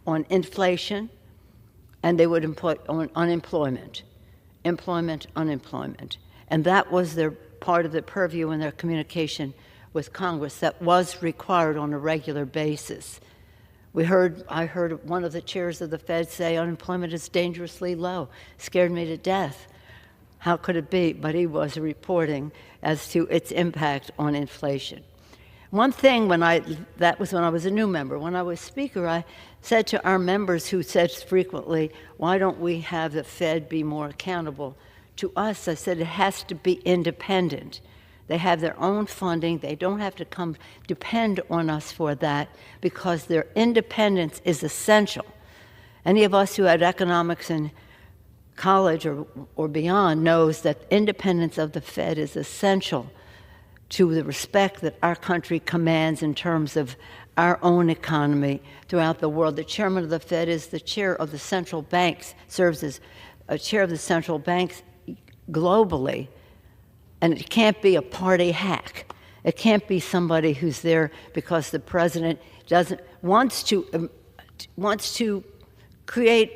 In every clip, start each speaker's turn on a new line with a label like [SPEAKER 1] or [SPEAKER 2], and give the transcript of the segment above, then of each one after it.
[SPEAKER 1] on inflation, and they would employ on unemployment, unemployment. And that was their part of the purview in their communication with Congress that was required on a regular basis. I heard one of the chairs of the Fed say unemployment is dangerously low. Scared me to death. How could it be? But he was reporting as to its impact on inflation. One thing that was when I was a new member. When I was Speaker, I said to our members who said frequently, why don't we have the Fed be more accountable to us? I said it has to be independent. They have their own funding. They don't have to depend on us for that because their independence is essential. Any of us who had economics in college or beyond knows that independence of the Fed is essential to the respect that our country commands in terms of our own economy throughout the world. The chairman of the Fed is the chair of the central banks, serves as a chair of the central banks globally. And it can't be a party hack. It can't be somebody who's there because the president wants to create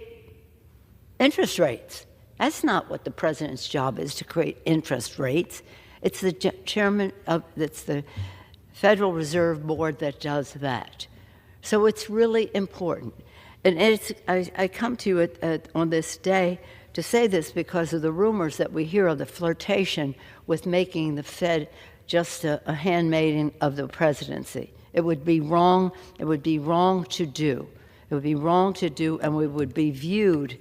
[SPEAKER 1] interest rates. That's not what the president's job is, to create interest rates. It's the it's the Federal Reserve Board that does that. So it's really important. And I come to you on this day to say this because of the rumors that we hear of the flirtation with making the Fed just a handmaiden of the presidency. It would be wrong. It would be wrong to do. It would be wrong to do, and we would be viewed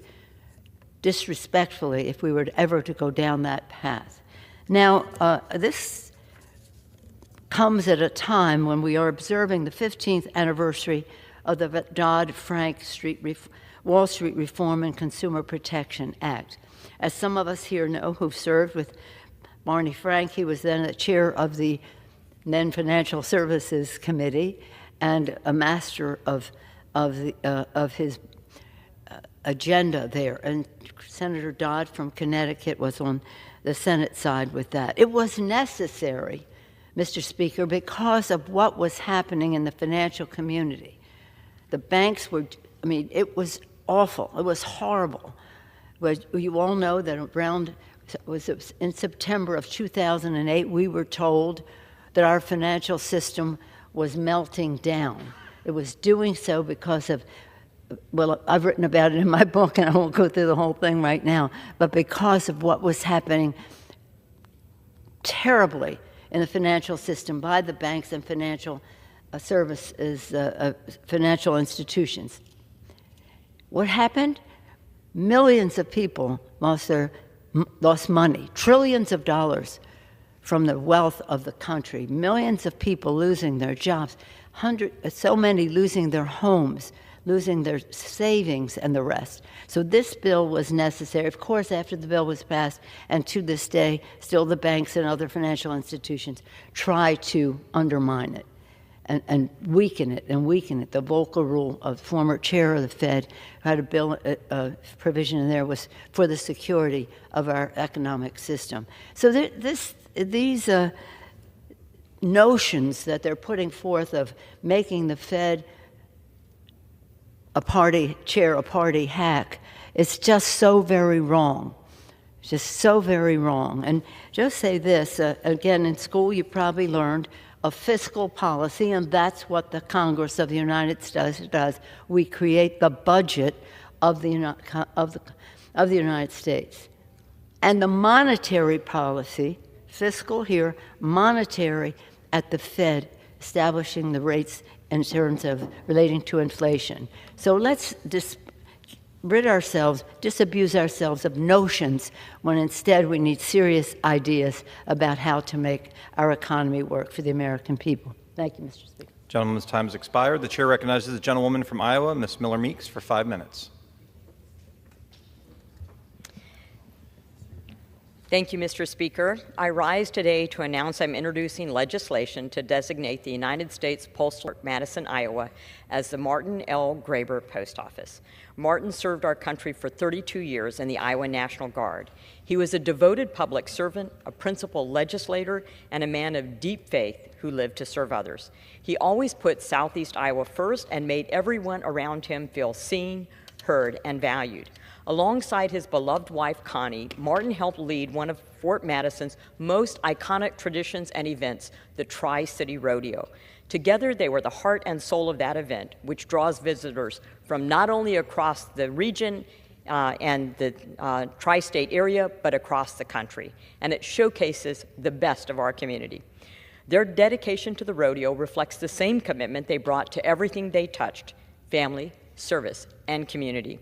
[SPEAKER 1] disrespectfully if we were ever to go down that path. Now, this comes at a time when we are observing the 15th anniversary of the Dodd-Frank Wall Street Reform and Consumer Protection Act. As some of us here know who've served with Barney Frank, he was then the chair of the then Financial Services Committee and a master of his agenda there. And Senator Dodd from Connecticut was on the Senate side with that. It was necessary, Mr. Speaker, because of what was happening in the financial community. The banks it was awful. It was horrible. But you all know that in September of 2008, we were told that our financial system was melting down. It was doing so because of, well, I've written about it in my book, and I won't go through the whole thing right now, but because of what was happening terribly in the financial system by the banks and financial services, financial institutions. What happened? Millions of people lost money, trillions of dollars from the wealth of the country, millions of people losing their jobs, so many losing their homes, losing their savings and the rest. So this bill was necessary. Of course, after the bill was passed, and to this day, still the banks and other financial institutions try to undermine it and weaken it. The Volcker rule of former chair of the Fed had a bill provision in there was for the security of our economic system. So these notions that they're putting forth of making the Fed a party hack, it's just so very wrong. Just so very wrong. And just say this, again, in school you probably learned a fiscal policy, and that's what the Congress of the United States does. We create the budget of the United States. And the monetary policy, fiscal here, monetary at the Fed, establishing the rates in terms of relating to inflation. So let's disabuse ourselves of notions when instead we need serious ideas about how to make our economy work for the American people. Thank you, Mr. Speaker.
[SPEAKER 2] Gentleman's time has expired. The chair recognizes the gentlewoman from Iowa, Ms. Miller-Meeks, for 5 minutes.
[SPEAKER 3] Thank you, Mr. Speaker. I rise today to announce I'm introducing legislation to designate the United States Postal Madison, Iowa, as the Martin L. Graber Post Office. Martin served our country for 32 years in the Iowa National Guard. He was a devoted public servant, a principled legislator, and a man of deep faith who lived to serve others. He always put Southeast Iowa first and made everyone around him feel seen, heard, and valued. Alongside his beloved wife, Connie, Martin helped lead one of Fort Madison's most iconic traditions and events, the Tri-City Rodeo. Together, they were the heart and soul of that event, which draws visitors from not only across the region and the tri-state area, but across the country. And it showcases the best of our community. Their dedication to the rodeo reflects the same commitment they brought to everything they touched: family, service, and community.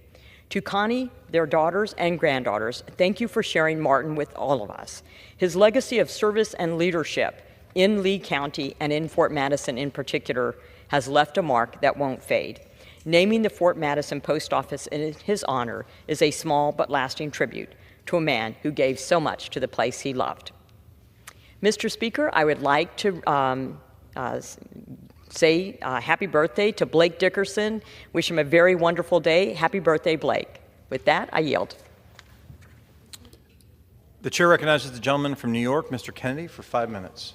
[SPEAKER 3] To Connie, their daughters and granddaughters, thank you for sharing Martin with all of us. His legacy of service and leadership in Lee County and in Fort Madison in particular has left a mark that won't fade. Naming the Fort Madison Post Office in his honor is a small but lasting tribute to a man who gave so much to the place he loved. Mr. Speaker, I would like to say happy birthday to Blake Dickerson. Wish him a very wonderful day. Happy birthday, Blake. With that, I yield.
[SPEAKER 2] The chair recognizes the gentleman from New York, Mr. Kennedy, for 5 minutes.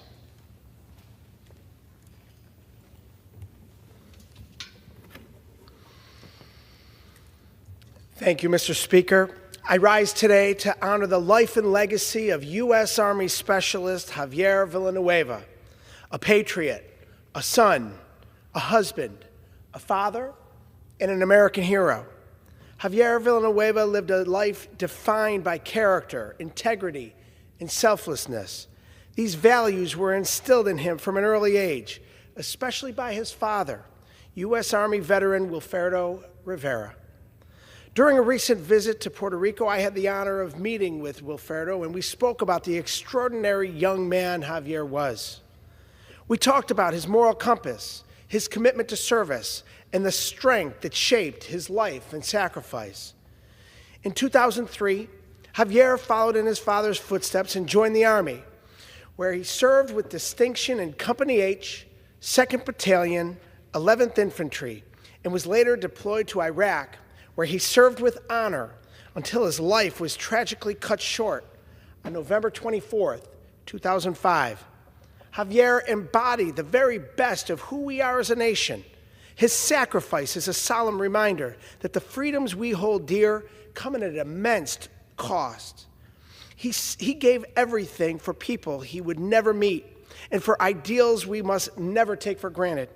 [SPEAKER 4] Thank you, Mr. Speaker. I rise today to honor the life and legacy of U.S. Army Specialist Javier Villanueva, a patriot, a son, a husband, a father, and an American hero. Javier Villanueva lived a life defined by character, integrity, and selflessness. These values were instilled in him from an early age, especially by his father, U.S. Army veteran Wilfredo Rivera. During a recent visit to Puerto Rico, I had the honor of meeting with Wilfredo, and we spoke about the extraordinary young man Javier was. We talked about his moral compass, his commitment to service, and the strength that shaped his life and sacrifice. In 2003, Javier followed in his father's footsteps and joined the Army, where he served with distinction in Company H, 2nd Battalion, 11th Infantry, and was later deployed to Iraq, where he served with honor until his life was tragically cut short on November 24th, 2005. Javier embodied the very best of who we are as a nation. His sacrifice is a solemn reminder that the freedoms we hold dear come at an immense cost. He gave everything for people he would never meet and for ideals we must never take for granted.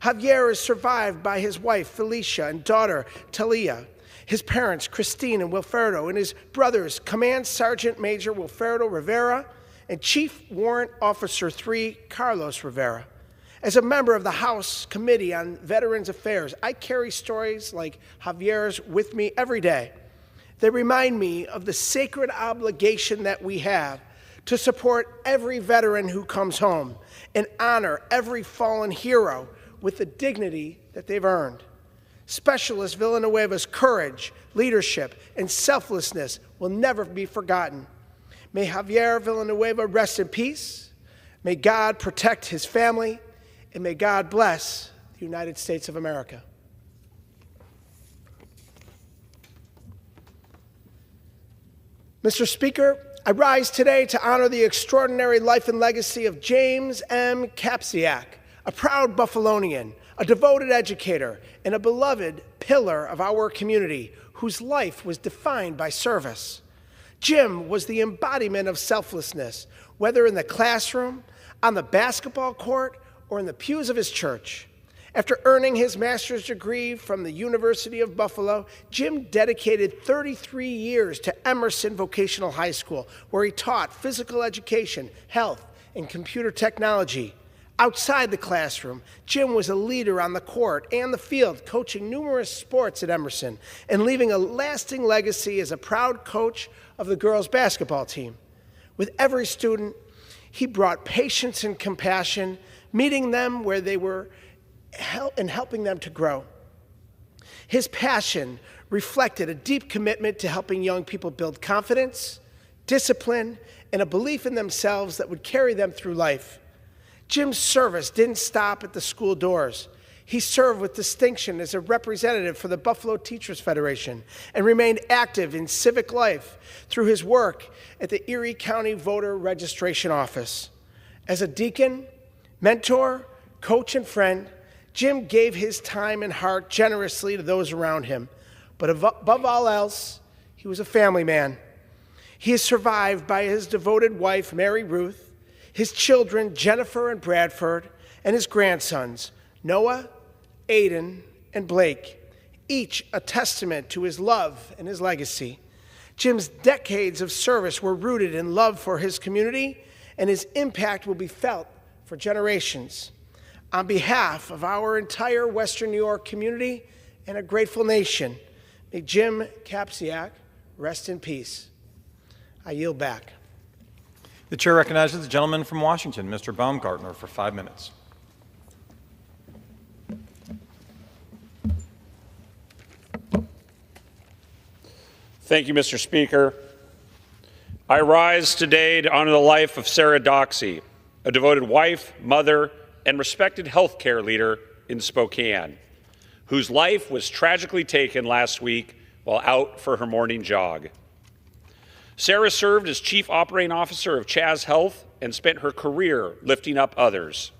[SPEAKER 4] Javier is survived by his wife, Felicia, and daughter, Talia, his parents, Christine and Wilfredo, and his brothers, Command Sergeant Major Wilfredo Rivera, and Chief Warrant Officer 3, Carlos Rivera. As a member of the House Committee on Veterans Affairs, I carry stories like Javier's with me every day. They remind me of the sacred obligation that we have to support every veteran who comes home and honor every fallen hero with the dignity that they've earned. Specialist Villanueva's courage, leadership, and selflessness will never be forgotten. May Javier Villanueva rest in peace. May God protect his family, and may God bless the United States of America. Mr. Speaker, I rise today to honor the extraordinary life and legacy of James M. Capsiac, a proud Buffalonian, a devoted educator, and a beloved pillar of our community whose life was defined by service. Jim was the embodiment of selflessness, whether in the classroom, on the basketball court, or in the pews of his church. After earning his master's degree from the University of Buffalo, Jim dedicated 33 years to Emerson Vocational High School, where he taught physical education, health, and computer technology. Outside the classroom, Jim was a leader on the court and the field, coaching numerous sports at Emerson and leaving a lasting legacy as a proud coach of the girls' basketball team. With every student, he brought patience and compassion, meeting them where they were and helping them to grow. His passion reflected a deep commitment to helping young people build confidence, discipline, and a belief in themselves that would carry them through life. Jim's service didn't stop at the school doors. He served with distinction as a representative for the Buffalo Teachers Federation and remained active in civic life through his work at the Erie County Voter Registration Office. As a deacon, mentor, coach, and friend, Jim gave his time and heart generously to those around him. But above all else, he was a family man. He is survived by his devoted wife, Mary Ruth, his children, Jennifer and Bradford, and his grandsons, Noah, Aiden, and Blake, each a testament to his love and his legacy. Jim's decades of service were rooted in love for his community, and his impact will be felt for generations. On behalf of our entire Western New York community and a grateful nation, may Jim Capsiac rest in peace. I yield back.
[SPEAKER 2] The chair recognizes the gentleman from Washington, Mr. Baumgartner, for 5 minutes.
[SPEAKER 5] Thank you, Mr. Speaker. I rise today to honor the life of Sarah Doxey, a devoted wife, mother, and respected healthcare leader in Spokane, whose life was tragically taken last week while out for her morning jog. Sarah served as Chief Operating Officer of Chaz Health and spent her career lifting up others.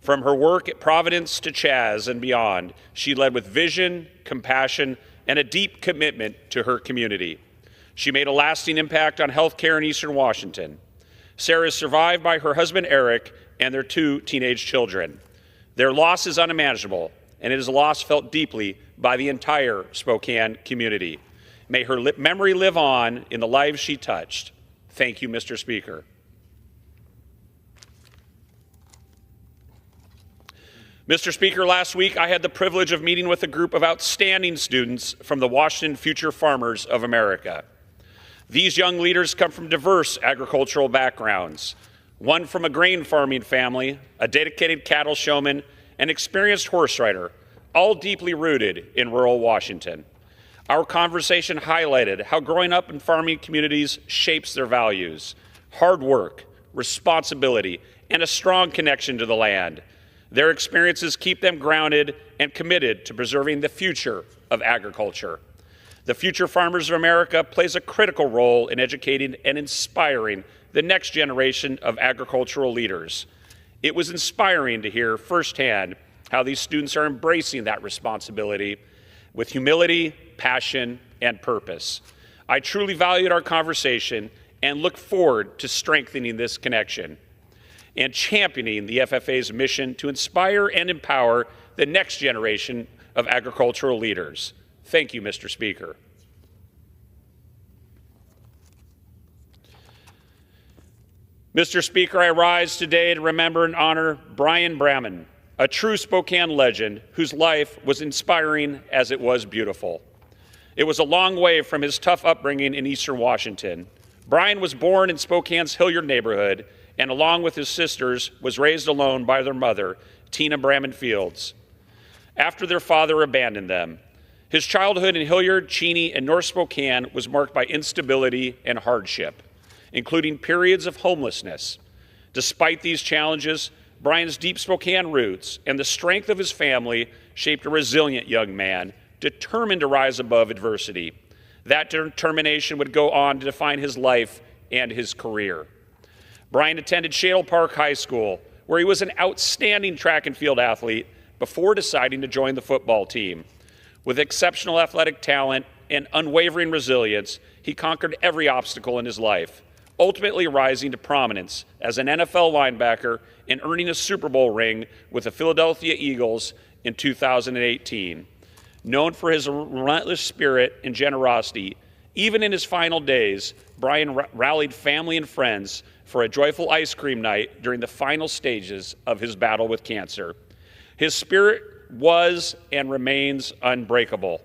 [SPEAKER 5] From her work at Providence to Chaz and beyond, she led with vision, compassion, and a deep commitment to her community. She made a lasting impact on healthcare in Eastern Washington. Sarah is survived by her husband, Eric, and their 2 teenage children. Their loss is unimaginable, and it is a loss felt deeply by the entire Spokane community. May her memory live on in the lives she touched. Thank you, Mr. Speaker. Mr. Speaker, last week I had the privilege of meeting with a group of outstanding students from the Washington Future Farmers of America. These young leaders come from diverse agricultural backgrounds. One from a grain farming family, a dedicated cattle showman, an experienced horse rider, all deeply rooted in rural Washington. Our conversation highlighted how growing up in farming communities shapes their values: hard work, responsibility, and a strong connection to the land. Their experiences keep them grounded and committed to preserving the future of agriculture. The Future Farmers of America plays a critical role in educating and inspiring the next generation of agricultural leaders. It was inspiring to hear firsthand how these students are embracing that responsibility with humility, passion, and purpose. I truly valued our conversation and look forward to strengthening this connection and championing the FFA's mission to inspire and empower the next generation of agricultural leaders. Thank you, Mr. Speaker. Mr. Speaker, I rise today to remember and honor Brian Bramman, a true Spokane legend whose life was inspiring as it was beautiful. It was a long way from his tough upbringing in Eastern Washington. Brian was born in Spokane's Hilliard neighborhood and along with his sisters was raised alone by their mother, Tina Bramman Fields, after their father abandoned them. His childhood in Hilliard, Cheney, and North Spokane was marked by instability and hardship, including periods of homelessness. Despite these challenges, Brian's deep Spokane roots and the strength of his family shaped a resilient young man, determined to rise above adversity. That determination would go on to define his life and his career. Brian attended Shadle Park High School, where he was an outstanding track and field athlete before deciding to join the football team. With exceptional athletic talent and unwavering resilience, he conquered every obstacle in his life, ultimately rising to prominence as an NFL linebacker and earning a Super Bowl ring with the Philadelphia Eagles in 2018. Known for his relentless spirit and generosity, even in his final days, Brian rallied family and friends for a joyful ice cream night during the final stages of his battle with cancer. His spirit was and remains unbreakable.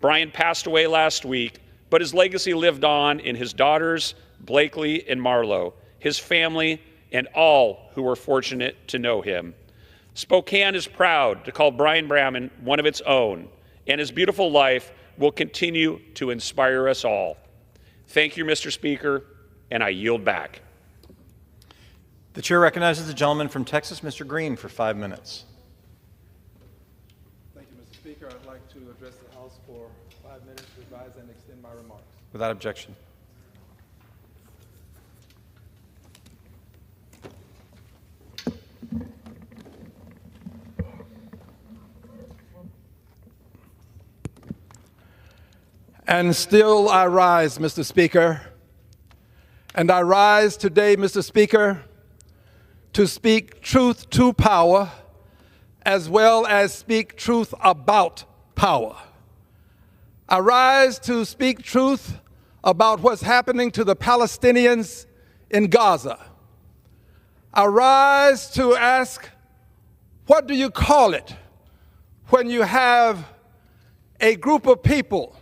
[SPEAKER 5] Brian passed away last week, but his legacy lived on in his daughters, Blakely and Marlo, his family, and all who were fortunate to know him. Spokane is proud to call Brian Bramman one of its own, and his beautiful life will continue to inspire us all. Thank you, Mr. Speaker. and I yield back.
[SPEAKER 2] The chair recognizes the gentleman from Texas, Mr. Green, for 5 minutes.
[SPEAKER 6] Thank you, Mr. Speaker. I'd like to address the House for 5 minutes, revise and extend my remarks.
[SPEAKER 2] Without objection.
[SPEAKER 6] And still I rise, Mr. Speaker. And I rise today, Mr. Speaker, to speak truth to power, as well as speak truth about power. I rise to speak truth about what's happening to the Palestinians in Gaza. I rise to ask, what do you call it when you have a group of people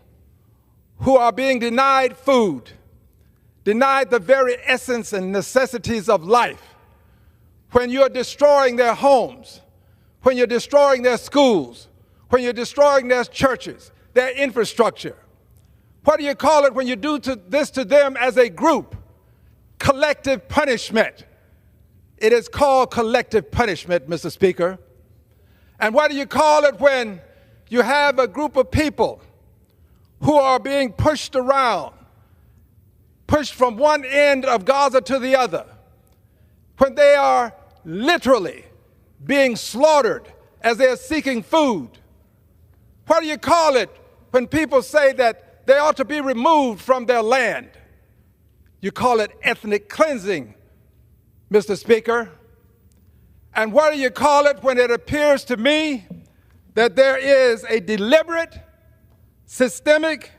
[SPEAKER 6] who are being denied food, denied the very essence and necessities of life, when you're destroying their homes, when you're destroying their schools, when you're destroying their churches, their infrastructure? What do you call it when you do this to them as a group? Collective punishment. It is called collective punishment, Mr. Speaker. And what do you call it when you have a group of people who are being pushed around, pushed from one end of Gaza to the other, when they are literally being slaughtered as they are seeking food? What do you call it when people say that they ought to be removed from their land? You call it ethnic cleansing, Mr. Speaker. And what do you call it when it appears to me that there is a deliberate, systemic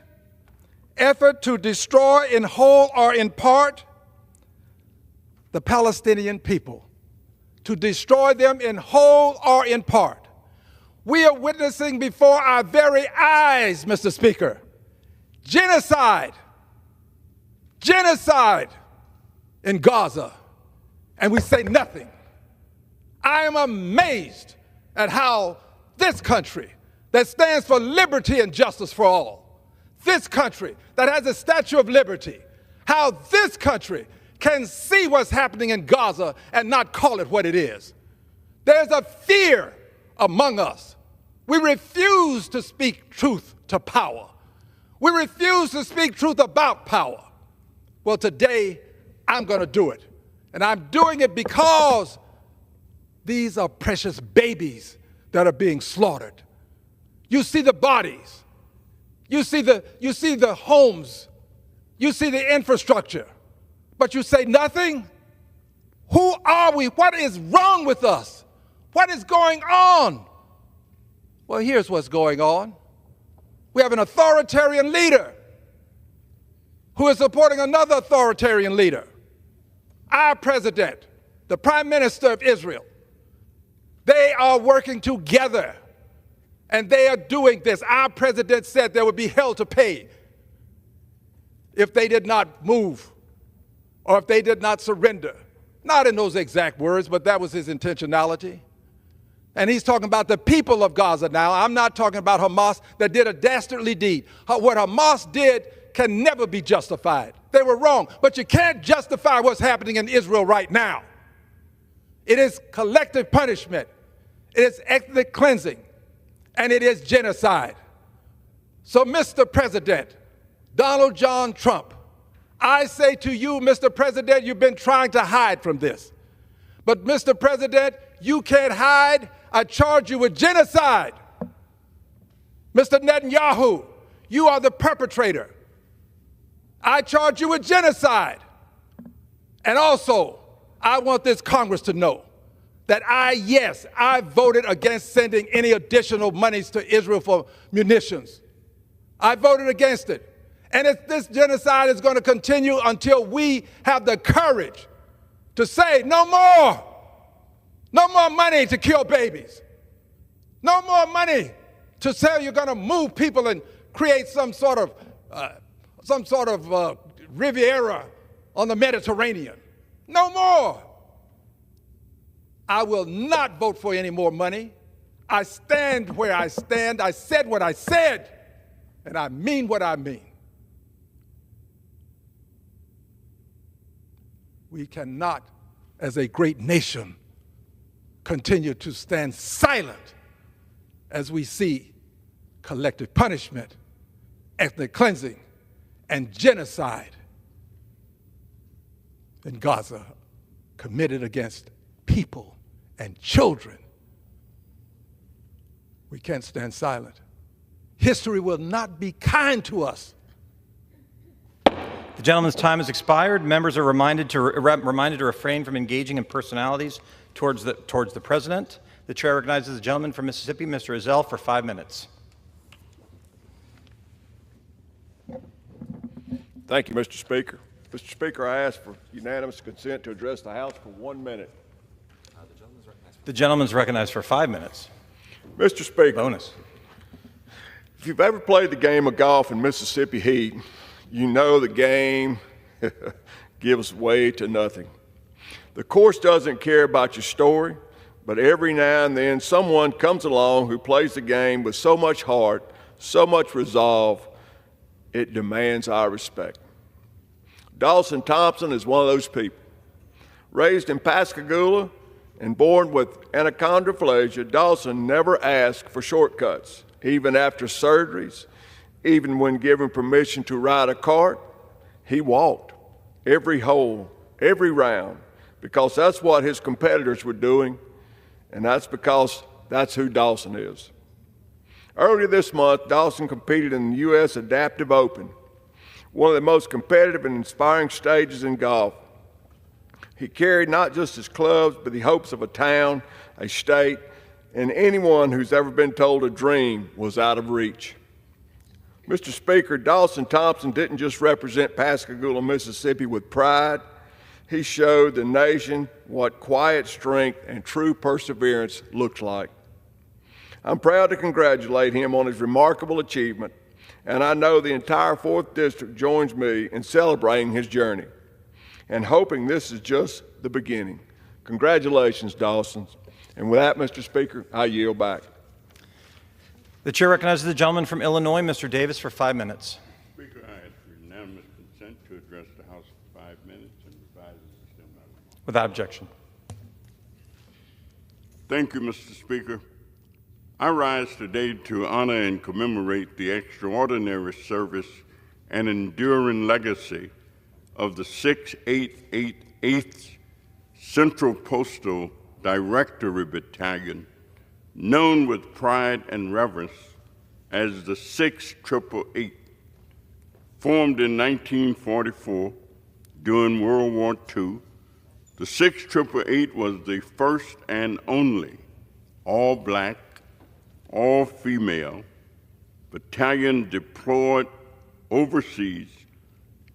[SPEAKER 6] effort to destroy in whole or in part the Palestinian people, to destroy them in whole or in part? We are witnessing before our very eyes, Mr. Speaker, genocide in Gaza, and we say nothing. I am amazed at how this country that stands for liberty and justice for all, this country that has a Statue of Liberty, how this country can see what's happening in Gaza and not call it what it is. There's a fear among us. We refuse to speak truth to power. We refuse to speak truth about power. Well, today, I'm going to do it. And I'm doing it because these are precious babies that are being slaughtered. You see the bodies. You see the homes. You see the infrastructure. But you say nothing? Who are we? What is wrong with us? What is going on? Well, here's what's going on. We have an authoritarian leader who is supporting another authoritarian leader. Our president, the Prime Minister of Israel, they are working together, and they are doing this. Our president said there would be hell to pay if they did not move or if they did not surrender. Not in those exact words, but that was his intentionality. And he's talking about the people of Gaza now. I'm not talking about Hamas that did a dastardly deed. What Hamas did can never be justified. They were wrong, but you can't justify what's happening in Israel right now. It is collective punishment. It is ethnic cleansing, and it is genocide. So, Mr. President, Donald John Trump, I say to you, Mr. President, you've been trying to hide from this. But, Mr. President, you can't hide. I charge you with genocide. Mr. Netanyahu, you are the perpetrator. I charge you with genocide. And also, I want this Congress to know that I voted against sending any additional monies to Israel for munitions. I voted against it. And this genocide is going to continue until we have the courage to say no more. No more money to kill babies. No more money to say you're going to move people and create some sort of Riviera on the Mediterranean. No more. I will not vote for any more money. I stand where I stand. I said what I said, and I mean what I mean. We cannot, as a great nation, continue to stand silent as we see collective punishment, ethnic cleansing, and genocide in Gaza committed against people and children. We can't stand silent. History will not be kind to us.
[SPEAKER 2] The gentleman's time has expired. Members are reminded to refrain from engaging in personalities towards the president. The chair recognizes the gentleman from Mississippi, Mr. Ezell, for 5 minutes.
[SPEAKER 7] Thank you, Mr. Speaker. Mr. Speaker, I ask for unanimous consent to address the House for 1 minute.
[SPEAKER 2] The gentleman's recognized for 5 minutes.
[SPEAKER 7] Mr. Speaker,
[SPEAKER 2] Bonus.
[SPEAKER 7] if you've ever played the game of golf in Mississippi heat, you know the game gives way to nothing. The course doesn't care about your story, but every now and then someone comes along who plays the game with so much heart, so much resolve, it demands our respect. Dawson Thompson is one of those people. Raised in Pascagoula and born with achondroplasia, Dawson never asked for shortcuts, even after surgeries. Even when given permission to ride a cart, he walked every hole, every round, because that's what his competitors were doing, and that's because that's who Dawson is. Earlier this month, Dawson competed in the U.S. Adaptive Open, one of the most competitive and inspiring stages in golf. He carried not just his clubs, but the hopes of a town, a state, and anyone who's ever been told a dream was out of reach. Mr. Speaker, Dawson Thompson didn't just represent Pascagoula, Mississippi with pride. He showed the nation what quiet strength and true perseverance looked like. I'm proud to congratulate him on his remarkable achievement, and I know the entire 4th District joins me in celebrating his journey and hoping this is just the beginning. Congratulations, Dawson. And with that, Mr. Speaker, I yield back.
[SPEAKER 2] The chair recognizes the gentleman from Illinois, Mr. Davis, for 5 minutes.
[SPEAKER 8] Speaker, I ask for unanimous consent to address the House for 5 minutes and revise the system.
[SPEAKER 2] Without objection.
[SPEAKER 8] Thank you, Mr. Speaker. I rise today to honor and commemorate the extraordinary service and enduring legacy of the 688th Central Postal Directory Battalion, known with pride and reverence as the 6888. Formed in 1944 during World War II, the 6888 was the first and only all-black, all-female battalion deployed overseas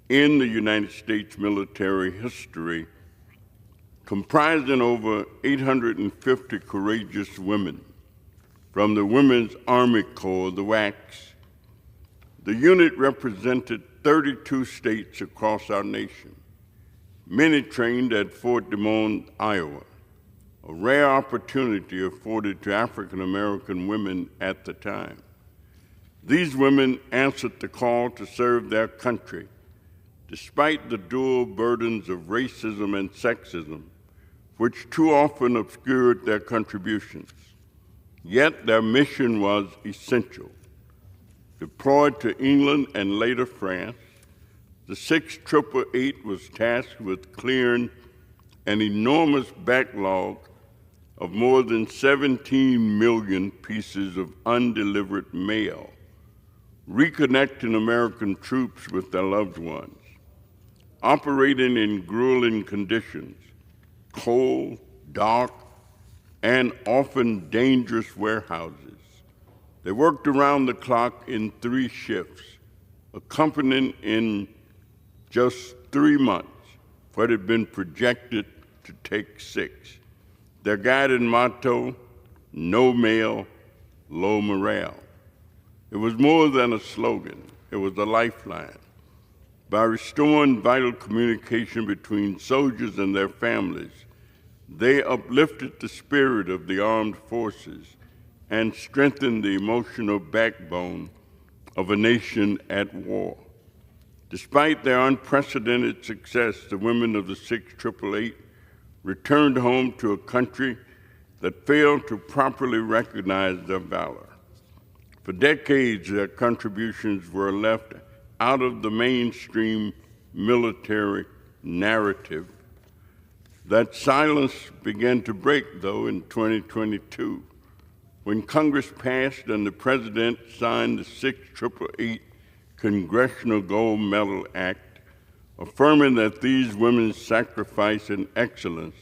[SPEAKER 8] in the United States military history, comprising over 850 courageous women from the Women's Army Corps, the WACs. The unit represented 32 states across our nation, many trained at Fort Des Moines, Iowa, a rare opportunity afforded to African American women at the time. These women answered the call to serve their country, despite the dual burdens of racism and sexism, which too often obscured their contributions. Yet their mission was essential. Deployed to England and later France, the 6888 was tasked with clearing an enormous backlog of more than 17 million pieces of undelivered mail, reconnecting American troops with their loved ones, operating in grueling conditions, cold, dark, and often dangerous warehouses. They worked around the clock in 3 shifts, accompanying in just 3 months what had been projected to take 6. Their guiding motto, no mail, low morale. It was more than a slogan, it was a lifeline. By restoring vital communication between soldiers and their families, they uplifted the spirit of the armed forces and strengthened the emotional backbone of a nation at war. Despite their unprecedented success, the women of the 6888 returned home to a country that failed to properly recognize their valor. For decades, their contributions were left out of the mainstream military narrative. That silence began to break, though, in 2022, when Congress passed and the President signed the 6888 Congressional Gold Medal Act, affirming that these women's sacrifice and excellence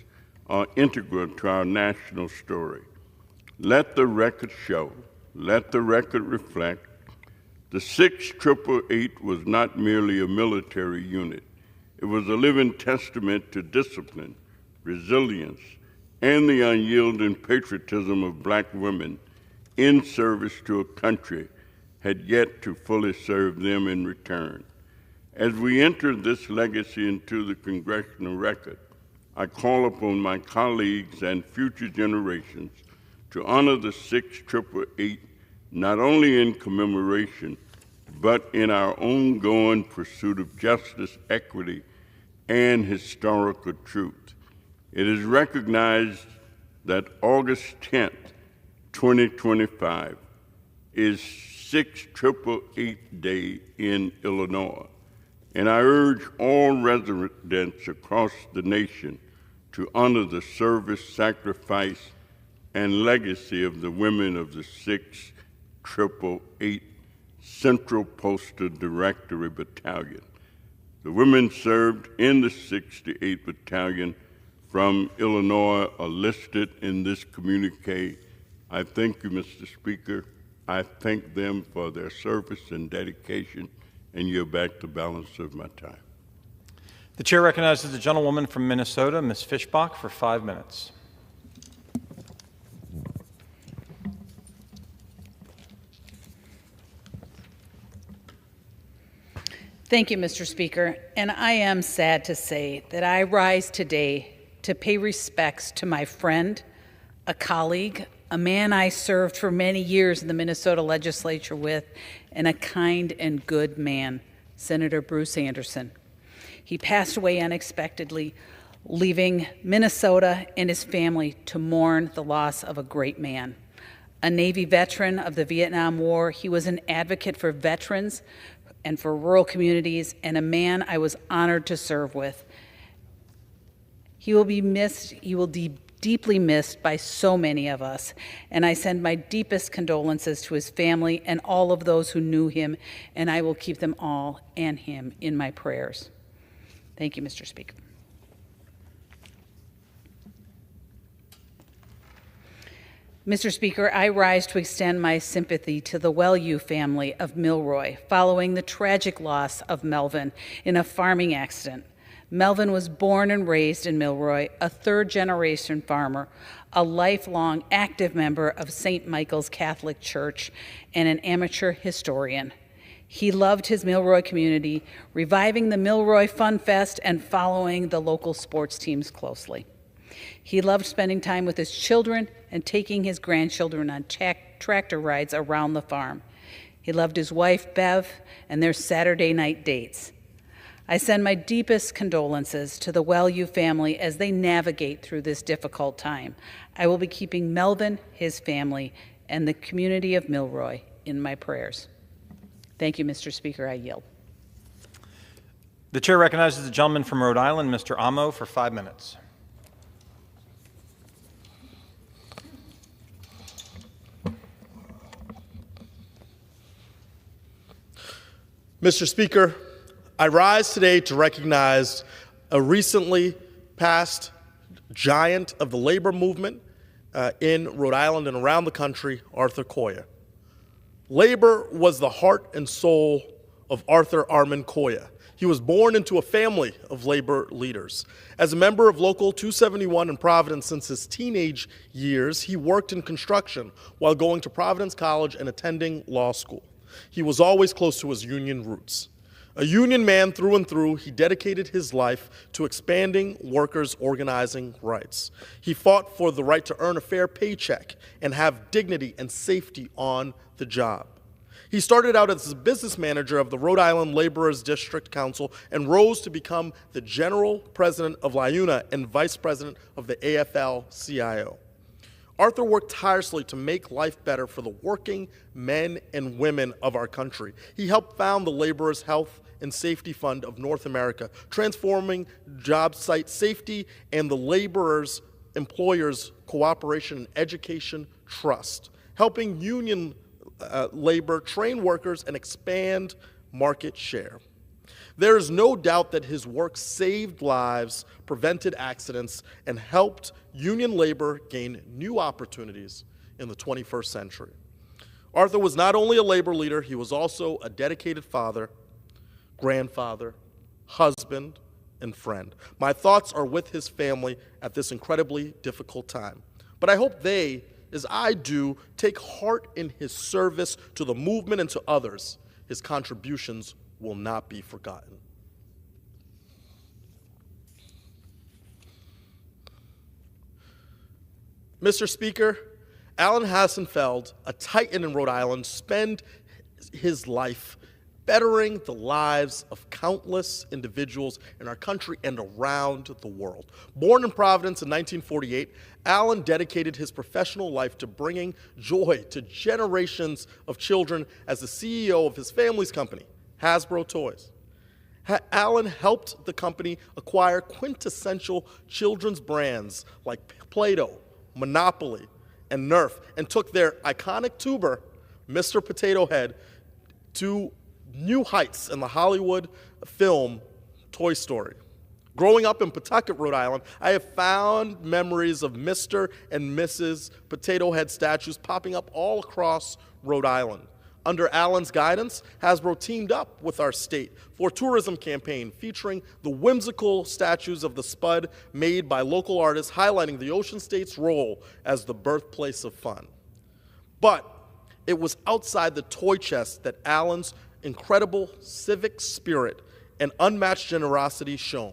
[SPEAKER 8] are integral to our national story. Let the record show, let the record reflect, the 6888 was not merely a military unit. It was a living testament to discipline, resilience, and the unyielding patriotism of Black women in service to a country had yet to fully serve them in return. As we enter this legacy into the congressional record, I call upon my colleagues and future generations to honor the 6888 not only in commemoration, but in our ongoing pursuit of justice, equity, and historical truth. It is recognized that August 10th, 2025 is 6888 Day in Illinois, and I urge all residents across the nation to honor the service, sacrifice, and legacy of the women of the 6888 Central Postal Directory Battalion. The women served in the 68 Battalion from Illinois are listed in this communique. I thank you, Mr. Speaker. I thank them for their service and dedication, and yield back the balance of my time.
[SPEAKER 2] The chair recognizes the gentlewoman from Minnesota, Ms. Fishbach, for 5 minutes.
[SPEAKER 9] Thank you, Mr. Speaker. And I am sad to say that I rise today to pay respects to my friend, a colleague, a man I served for many years in the Minnesota legislature with, and a kind and good man, Senator Bruce Anderson. He passed away unexpectedly, leaving Minnesota and his family to mourn the loss of a great man. A Navy veteran of the Vietnam War, he was an advocate for veterans and for rural communities, and a man I was honored to serve with. He will be missed, he will be deeply missed by so many of us, and I send my deepest condolences to his family and all of those who knew him, and I will keep them all and him in my prayers. Thank you, Mr. Speaker. Mr. Speaker, I rise to extend my sympathy to the Wellew family of Milroy following the tragic loss of Melvin in a farming accident. Melvin was born and raised in Milroy, a third-generation farmer, a lifelong active member of St. Michael's Catholic Church, and an amateur historian. He loved his Milroy community, reviving the Milroy Fun Fest and following the local sports teams closely. He loved spending time with his children and taking his grandchildren on tractor rides around the farm. He loved his wife, Bev, and their Saturday night dates. I send my deepest condolences to the Wellew family as they navigate through this difficult time. I will be keeping Melvin, his family, and the community of Milroy in my prayers. Thank you, Mr. Speaker. I yield.
[SPEAKER 2] The chair recognizes the gentleman from Rhode Island, Mr. Amo, for 5 minutes.
[SPEAKER 10] Mr. Speaker, I rise today to recognize a recently passed giant of the labor movement in Rhode Island and around the country, Arthur Coyer. Labor was the heart and soul of Arthur Armand Coyer. He was born into a family of labor leaders. As a member of Local 271 in Providence since his teenage years, he worked in construction while going to Providence College and attending law school. He was always close to his union roots. A union man through and through, he dedicated his life to expanding workers' organizing rights. He fought for the right to earn a fair paycheck and have dignity and safety on the job. He started out as the business manager of the Rhode Island Laborers District Council and rose to become the general president of LIUNA and vice president of the AFL-CIO. Arthur worked tirelessly to make life better for the working men and women of our country. He helped found the Laborers Health and Safety Fund of North America, transforming job site safety and the Laborers Employers Cooperation and Education Trust, helping union labor train workers and expand market share. There is no doubt that his work saved lives, prevented accidents, and helped union labor gain new opportunities in the 21st century. Arthur was not only a labor leader, he was also a dedicated father, grandfather, husband, and friend. My thoughts are with his family at this incredibly difficult time. But I hope they, as I do, take heart in his service to the movement and to others. His contributions will not be forgotten. Mr. Speaker, Alan Hassenfeld, a titan in Rhode Island, spent his life bettering the lives of countless individuals in our country and around the world. Born in Providence in 1948, Alan dedicated his professional life to bringing joy to generations of children as the CEO of his family's company, Hasbro Toys. Alan helped the company acquire quintessential children's brands like Play-Doh, Monopoly, and Nerf, and took their iconic tuber, Mr. Potato Head, to new heights in the Hollywood film Toy Story. Growing up in Pawtucket, Rhode Island, I have found memories of Mr. and Mrs. Potato Head statues popping up all across Rhode Island. Under Alan's guidance, Hasbro teamed up with our state for a tourism campaign featuring the whimsical statues of the Spud made by local artists, highlighting the Ocean State's role as the birthplace of fun. But it was outside the toy chest that Alan's incredible civic spirit and unmatched generosity shone.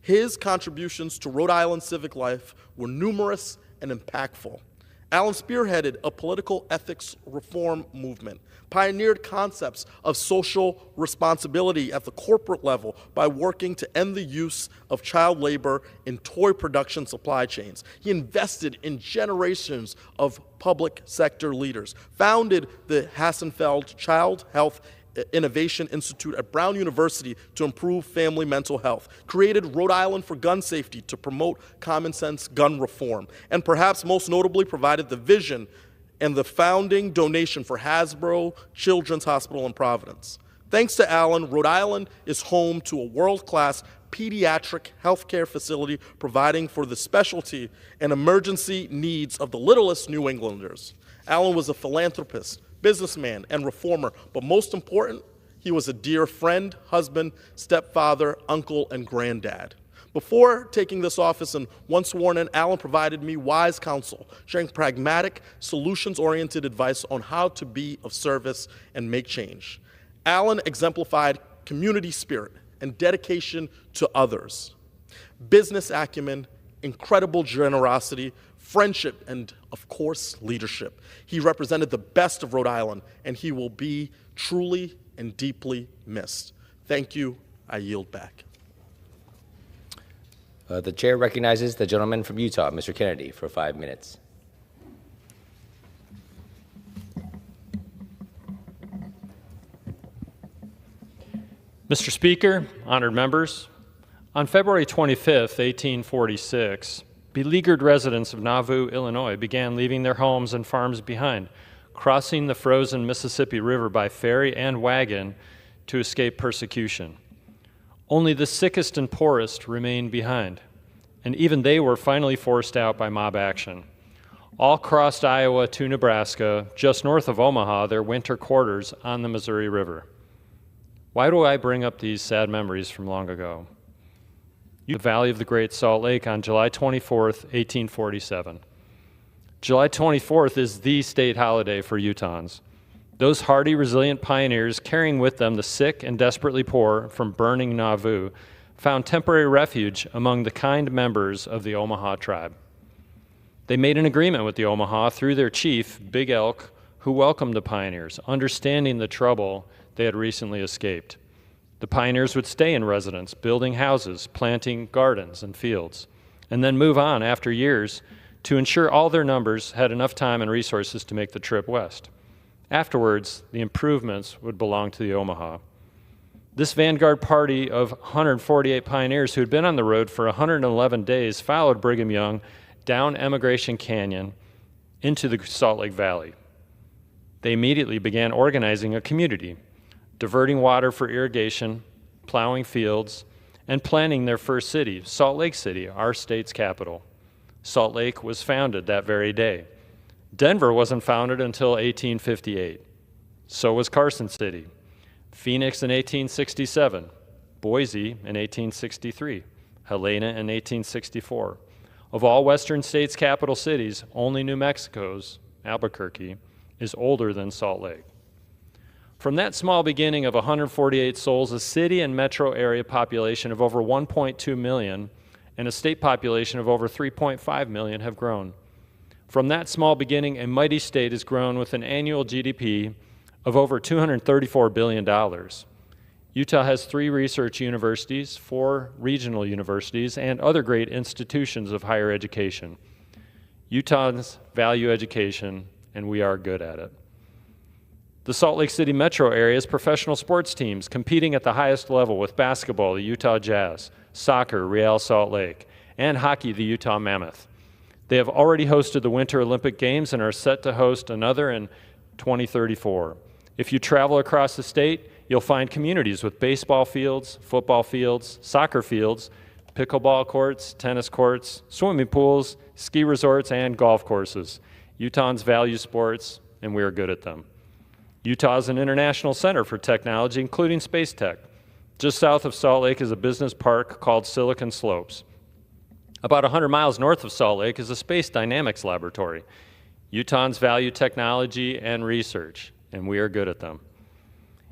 [SPEAKER 10] His contributions to Rhode Island civic life were numerous and impactful. Alan spearheaded a political ethics reform movement, pioneered concepts of social responsibility at the corporate level by working to end the use of child labor in toy production supply chains. He invested in generations of public sector leaders, founded the Hassenfeld Child Health Innovation Institute at Brown University to improve family mental health, created Rhode Island for Gun Safety to promote common sense gun reform, and perhaps most notably provided the vision and the founding donation for Hasbro Children's Hospital in Providence. Thanks to Alan, Rhode Island is home to a world-class pediatric healthcare facility providing for the specialty and emergency needs of the littlest New Englanders. Alan was a philanthropist, businessman, and reformer, but most important, he was a dear friend, husband, stepfather, uncle, and granddad. Before taking this office and once sworn in, Alan provided me wise counsel, sharing pragmatic, solutions-oriented advice on how to be of service and make change. Alan exemplified community spirit and dedication to others, business acumen, incredible generosity, friendship, and, of course, leadership. He represented the best of Rhode Island, and he will be truly and deeply missed. Thank you. I yield back.
[SPEAKER 11] The chair recognizes the gentleman from Utah, Mr. Kennedy, for 5 minutes.
[SPEAKER 12] Mr. Speaker, honored members, on February 25th, 1846, beleaguered residents of Nauvoo, Illinois began leaving their homes and farms behind, crossing the frozen Mississippi River by ferry and wagon to escape persecution. Only the sickest and poorest remained behind, and even they were finally forced out by mob action. All crossed Iowa to Nebraska, just north of Omaha, their winter quarters on the Missouri River. Why do I bring up these sad memories from long ago? The Valley of the Great Salt Lake on July 24th, 1847. July 24th is the state holiday for Utahns. Those hardy, resilient pioneers carrying with them the sick and desperately poor from burning Nauvoo found temporary refuge among the kind members of the Omaha tribe. They made an agreement with the Omaha through their chief, Big Elk, who welcomed the pioneers, understanding the trouble they had recently escaped. The pioneers would stay in residence, building houses, planting gardens and fields, and then move on after years to ensure all their numbers had enough time and resources to make the trip west. Afterwards, the improvements would belong to the Omaha. This vanguard party of 148 pioneers who had been on the road for 111 days followed Brigham Young down Emigration Canyon into the Salt Lake Valley. They immediately began organizing a community, diverting water for irrigation, plowing fields, and planning their first city, Salt Lake City, our state's capital. Salt Lake was founded that very day. Denver wasn't founded until 1858. So was Carson City. Phoenix in 1867, Boise in 1863, Helena in 1864. Of all Western states' capital cities, only New Mexico's, Albuquerque, is older than Salt Lake. From that small beginning of 148 souls, a city and metro area population of over 1.2 million and a state population of over 3.5 million have grown. From that small beginning, a mighty state has grown with an annual GDP of over $234 billion. Utah has 3 research universities, 4 regional universities, and other great institutions of higher education. Utahns value education, and we are good at it. The Salt Lake City metro area has professional sports teams competing at the highest level with basketball, the Utah Jazz, soccer, Real Salt Lake, and hockey, the Utah Mammoth. They have already hosted the Winter Olympic Games and are set to host another in 2034. If you travel across the state, you'll find communities with baseball fields, football fields, soccer fields, pickleball courts, tennis courts, swimming pools, ski resorts, and golf courses. Utahns value sports, and we are good at them. Utah is an international center for technology, including space tech. Just south of Salt Lake is a business park called Silicon Slopes. About 100 miles north of Salt Lake is a space dynamics laboratory. Utahns value technology and research, and we are good at them.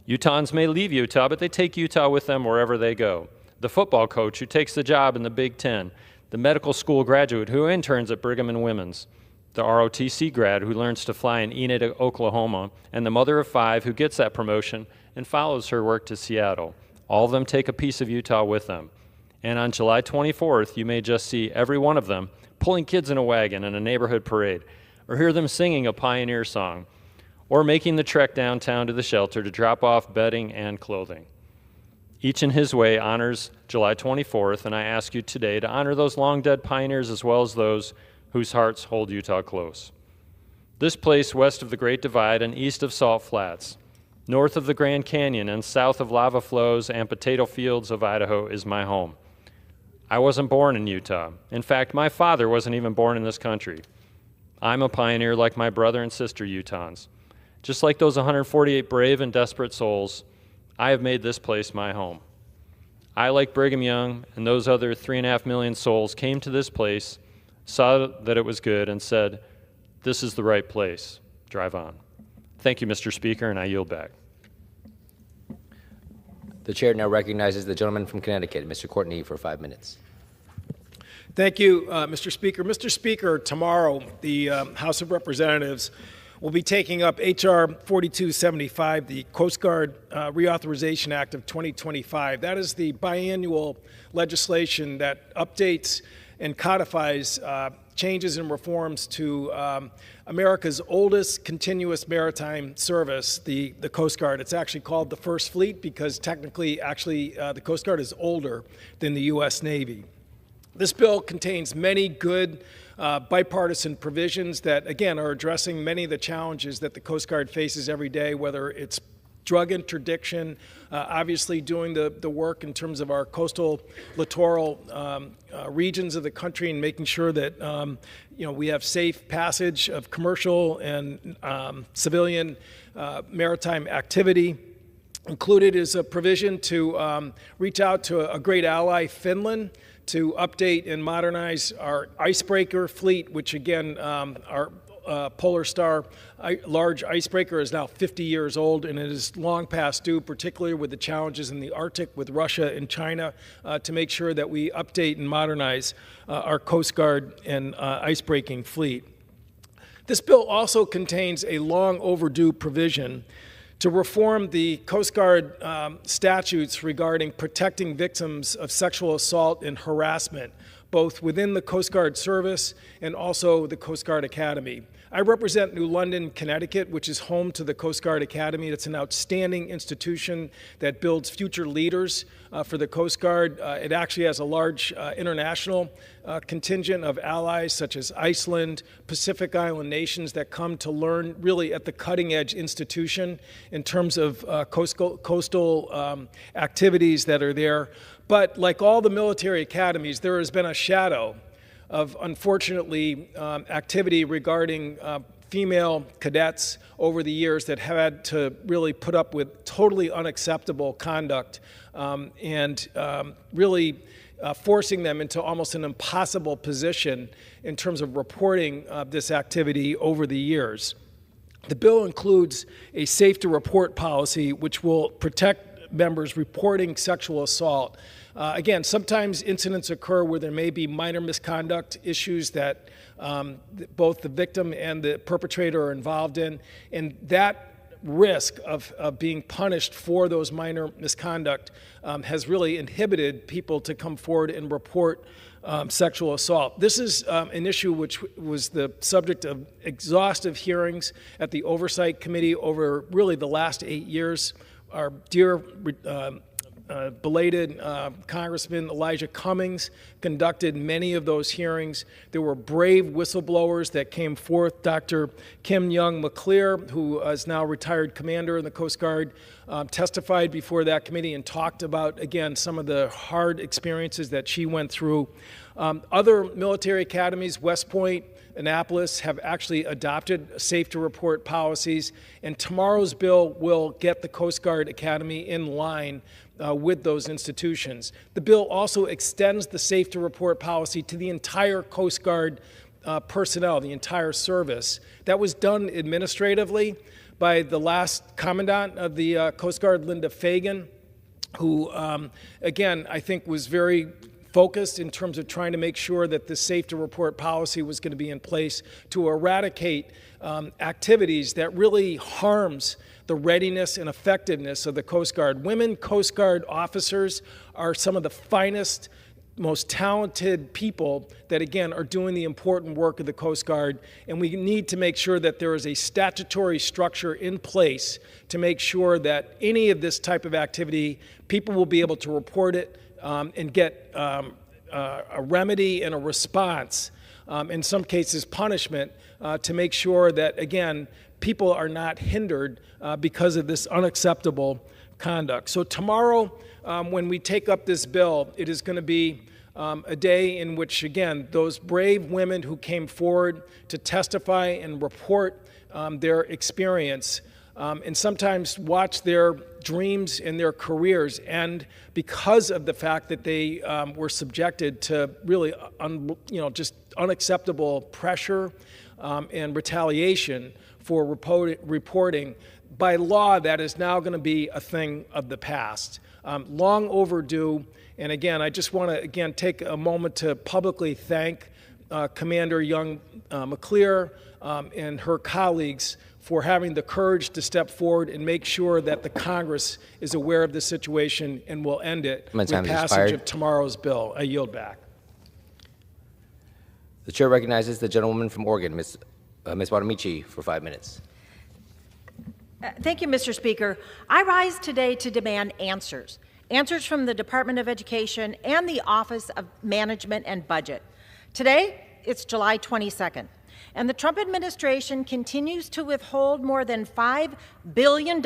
[SPEAKER 12] Utahns may leave Utah, but they take Utah with them wherever they go. The football coach who takes the job in the Big Ten, the medical school graduate who interns at Brigham and Women's, the ROTC grad who learns to fly in Enid, Oklahoma, and the mother of 5 who gets that promotion and follows her work to Seattle. All of them take a piece of Utah with them. And on July 24th, you may just see every one of them pulling kids in a wagon in a neighborhood parade, or hear them singing a pioneer song, or making the trek downtown to the shelter to drop off bedding and clothing. Each in his way honors July 24th, and I ask you today to honor those long-dead pioneers as well as those whose hearts hold Utah close. This place west of the Great Divide and east of Salt Flats, north of the Grand Canyon and south of lava flows and potato fields of Idaho is my home. I wasn't born in Utah. In fact, my father wasn't even born in this country. I'm a pioneer like my brother and sister Utahns. Just like those 148 brave and desperate souls, I have made this place my home. I, like Brigham Young and those other 3.5 million souls, came to this place, saw that it was good, and said, "This is the right place. Drive on." Thank you, Mr. Speaker, and I yield back.
[SPEAKER 11] The chair now recognizes the gentleman from Connecticut, Mr. Courtney, for 5 minutes.
[SPEAKER 4] Thank you, Mr. Speaker. Mr. Speaker, tomorrow the House of Representatives will be taking up H.R. 4275, the Coast Guard Reauthorization Act of 2025. That is the biannual legislation that updates and codifies changes and reforms to America's oldest continuous maritime service, the Coast Guard. It's actually called the First Fleet because technically, the Coast Guard is older than the U.S. Navy. This bill contains many good bipartisan provisions that, again, are addressing many of the challenges that the Coast Guard faces every day, whether it's drug interdiction, obviously doing the work in terms of our coastal littoral regions of the country and making sure that we have safe passage of commercial and civilian maritime activity. Included is a provision to reach out to a great ally, Finland, to update and modernize our icebreaker fleet, which again, our Polar Star large icebreaker is now 50 years old, and it is long past due, particularly with the challenges in the Arctic with Russia and China, to make sure that we update and modernize our Coast Guard and icebreaking fleet. This bill also contains a long overdue provision to reform the Coast Guard statutes regarding protecting victims of sexual assault and harassment, both within the Coast Guard service and also the Coast Guard Academy. I represent New London, Connecticut, which is home to the Coast Guard Academy. It's an outstanding institution that builds future leaders for the Coast Guard. It actually has a large international contingent of allies such as Iceland, Pacific Island nations that come to learn really at the cutting edge institution in terms of coastal activities that are there. But like all the military academies, there has been a shadow of, unfortunately, activity regarding female cadets over the years that have had to really put up with totally unacceptable conduct and really forcing them into almost an impossible position in terms of reporting this activity over the years. The bill includes a safe to report policy which will protect members reporting sexual assault. Again, sometimes incidents occur where there may be minor misconduct issues that both the victim and the perpetrator are involved in, and that risk of being punished for those minor misconduct has really inhibited people to come forward and report sexual assault. This is an issue which was the subject of exhaustive hearings at the Oversight Committee over really the last 8 years. Our dear belated Congressman Elijah Cummings conducted many of those hearings. There were brave whistleblowers that came forth. Dr. Kim Young McClear, who is now retired commander in the Coast Guard, testified before that committee and talked about, again, some of the hard experiences that she went through. Other military academies, West Point, Annapolis, have actually adopted safe to report policies, and tomorrow's bill will get the Coast Guard Academy in line with those institutions. The bill also extends the safe to report policy to the entire Coast Guard personnel, the entire service. That was done administratively by the last commandant of the Coast Guard, Linda Fagan, who, again, I think was very focused in terms of trying to make sure that the safe to report policy was going to be in place to eradicate activities that really harms the readiness and effectiveness of the Coast Guard. Women Coast Guard officers are some of the finest, most talented people that, again, are doing the important work of the Coast Guard, and we need to make sure that there is a statutory structure in place to make sure that any of this type of activity, people will be able to report it and get a remedy and a response, in some cases punishment, to make sure that, again, people are not hindered because of this unacceptable conduct. So tomorrow, when we take up this bill, it is going to be a day in which, again, those brave women who came forward to testify and report their experience and sometimes watch their dreams and their careers end because of the fact that they were subjected to really just unacceptable pressure and retaliation for reporting. By law, that is now going to be a thing of the past. Long overdue. And again, I just want to, take a moment to publicly thank Commander Young McClear and her colleagues for having the courage to step forward and make sure that the Congress is aware of the situation and will end it with passage of tomorrow's bill. I yield back.
[SPEAKER 11] The chair recognizes the gentlewoman from Oregon, Ms. Bonamici, for 5 minutes.
[SPEAKER 13] Thank you, Mr. Speaker. I rise today to demand answers. Answers from the Department of Education and the Office of Management and Budget. Today, it's July 22nd, and the Trump administration continues to withhold more than $5 billion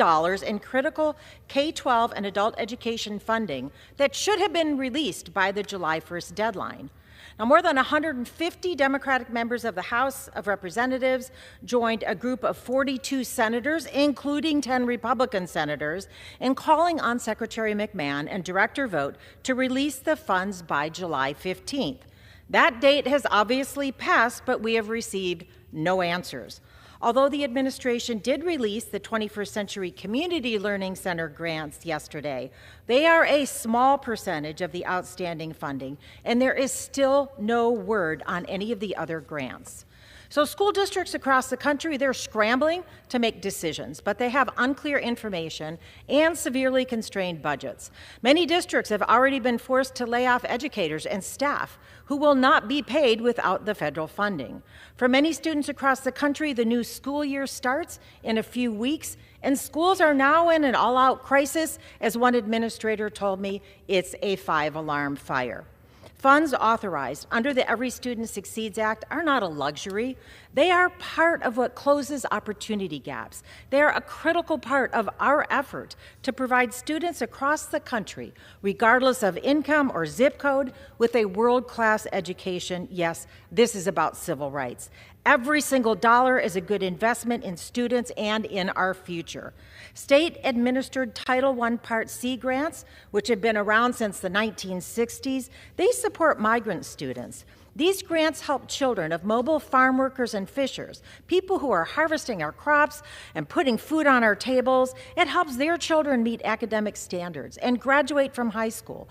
[SPEAKER 13] in critical K-12 and adult education funding that should have been released by the July 1st deadline. Now, more than 150 Democratic members of the House of Representatives joined a group of 42 senators, including 10 Republican senators, in calling on Secretary McMahon and Director Vogt to release the funds by July 15th. That date has obviously passed, but we have received no answers. Although the administration did release the 21st Century Community Learning Center grants yesterday, they are a small percentage of the outstanding funding, and there is still no word on any of the other grants. So school districts across the country, they're scrambling to make decisions, but they have unclear information and severely constrained budgets. Many districts have already been forced to lay off educators and staff who will not be paid without the federal funding. For many students across the country, the new school year starts in a few weeks, and schools are now in an all-out crisis. As one administrator told me, it's a 5-alarm fire. Funds authorized under the Every Student Succeeds Act are not a luxury. They are part of what closes opportunity gaps. They are a critical part of our effort to provide students across the country, regardless of income or zip code, with a world-class education. Yes, this is about civil rights. Every single dollar is a good investment in students and in our future. State-administered Title I Part C grants, which have been around since the 1960s, they support migrant students. These grants help children of mobile farm workers and fishers, people who are harvesting our crops and putting food on our tables. It helps their children meet academic standards and graduate from high school,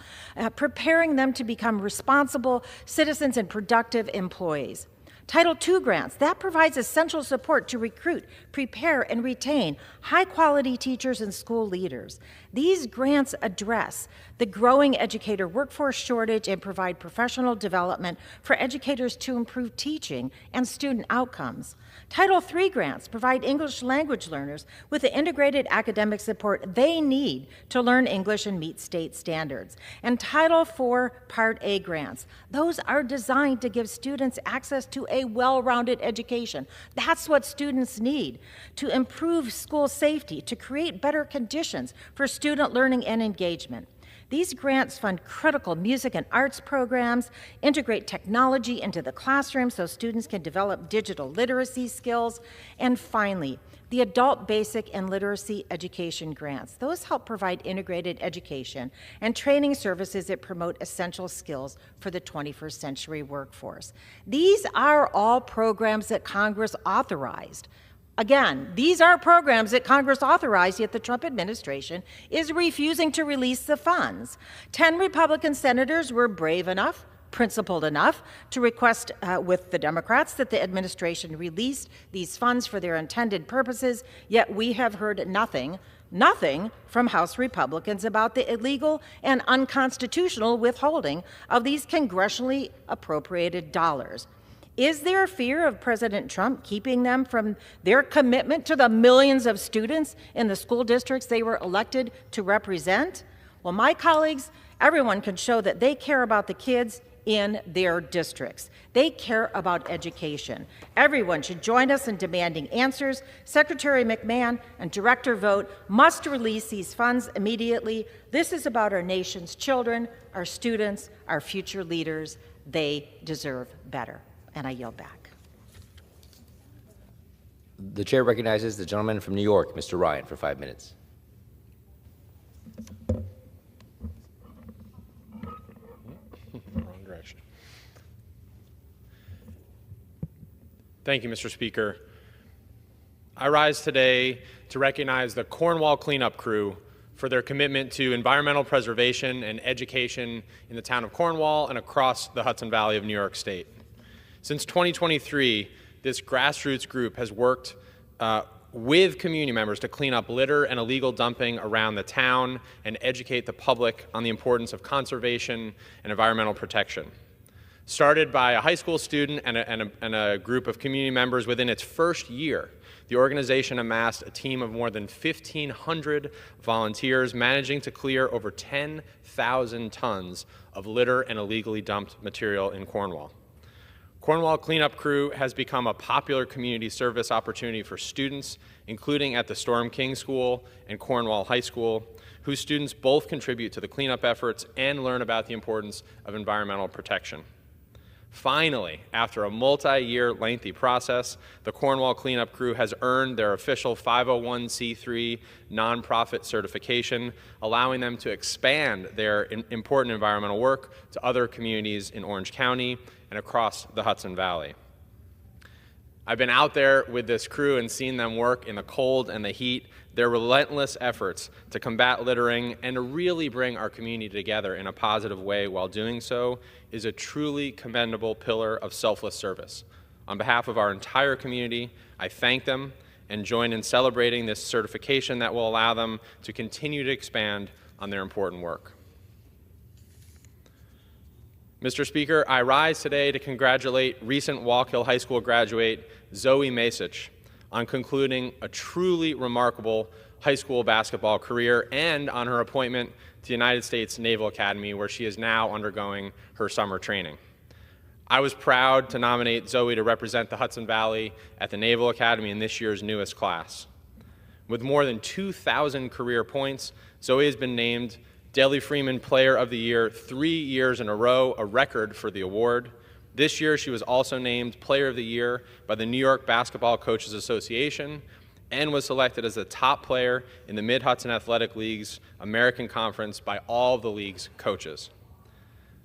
[SPEAKER 13] preparing them to become responsible citizens and productive employees. Title II grants, that provides essential support to recruit, prepare, and retain high-quality teachers and school leaders. These grants address the growing educator workforce shortage and provide professional development for educators to improve teaching and student outcomes. Title III grants provide English language learners with the integrated academic support they need to learn English and meet state standards. And Title IV Part A grants, those are designed to give students access to a well-rounded education. That's what students need to improve school safety, to create better conditions for student learning and engagement. These grants fund critical music and arts programs, integrate technology into the classroom so students can develop digital literacy skills, and finally, the Adult Basic and Literacy Education Grants. Those help provide integrated education and training services that promote essential skills for the 21st century workforce. These are all programs that Congress authorized. Again, these are programs that Congress authorized, yet the Trump administration is refusing to release the funds. 10 Republican senators were brave enough, principled enough, to request with the Democrats that the administration release these funds for their intended purposes, yet we have heard nothing from House Republicans about the illegal and unconstitutional withholding of these congressionally appropriated dollars. Is there a fear of President Trump keeping them from their commitment to the millions of students in the school districts they were elected to represent? Well, my colleagues, everyone can show that they care about the kids in their districts. They care about education. Everyone should join us in demanding answers. Secretary McMahon and Director Vogt must release these funds immediately. This is about our nation's children, our students, our future leaders. They deserve better. And I yield back.
[SPEAKER 11] The chair recognizes the gentleman from New York, Mr. Ryan, for 5 minutes.
[SPEAKER 12] Wrong direction. Thank you, Mr. Speaker. I rise today to recognize the Cornwall cleanup crew for their commitment to environmental preservation and education in the town of Cornwall and across the Hudson Valley of New York State. Since 2023, this grassroots group has worked with community members to clean up litter and illegal dumping around the town and educate the public on the importance of conservation and environmental protection. Started by a high school student and a group of community members, within its first year, the organization amassed a team of more than 1,500 volunteers, managing to clear over 10,000 tons of litter and illegally dumped material in Cornwall. Cornwall Cleanup Crew has become a popular community service opportunity for students, including at the Storm King School and Cornwall High School, whose students both contribute to the cleanup efforts and learn about the importance of environmental protection. Finally, after a multi-year lengthy process, the Cornwall Cleanup Crew has earned their official 501c3 nonprofit certification, allowing them to expand their important environmental work to other communities in Orange County and across the Hudson Valley. I've been out there with this crew and seen them work in the cold and the heat, their relentless efforts to combat littering and to really bring our community together in a positive way while doing so is a truly commendable pillar of selfless service
[SPEAKER 14] On behalf of our entire community, I thank them and join in celebrating this certification that will allow them to continue to expand on their important work. Mr. Speaker, I rise today to congratulate recent Wallkill High School graduate Zoe Masich on concluding a truly remarkable high school basketball career and on her appointment to the United States Naval Academy, where she is now undergoing her summer training. I was proud to nominate Zoe to represent the Hudson Valley at the Naval Academy in this year's newest class. With more than 2,000 career points, Zoe has been named Deli Freeman Player of the Year 3 years in a row, a record for the award. This year, she was also named Player of the Year by the New York Basketball Coaches Association and was selected as the top player in the Mid-Hudson Athletic League's American Conference by all of the league's coaches.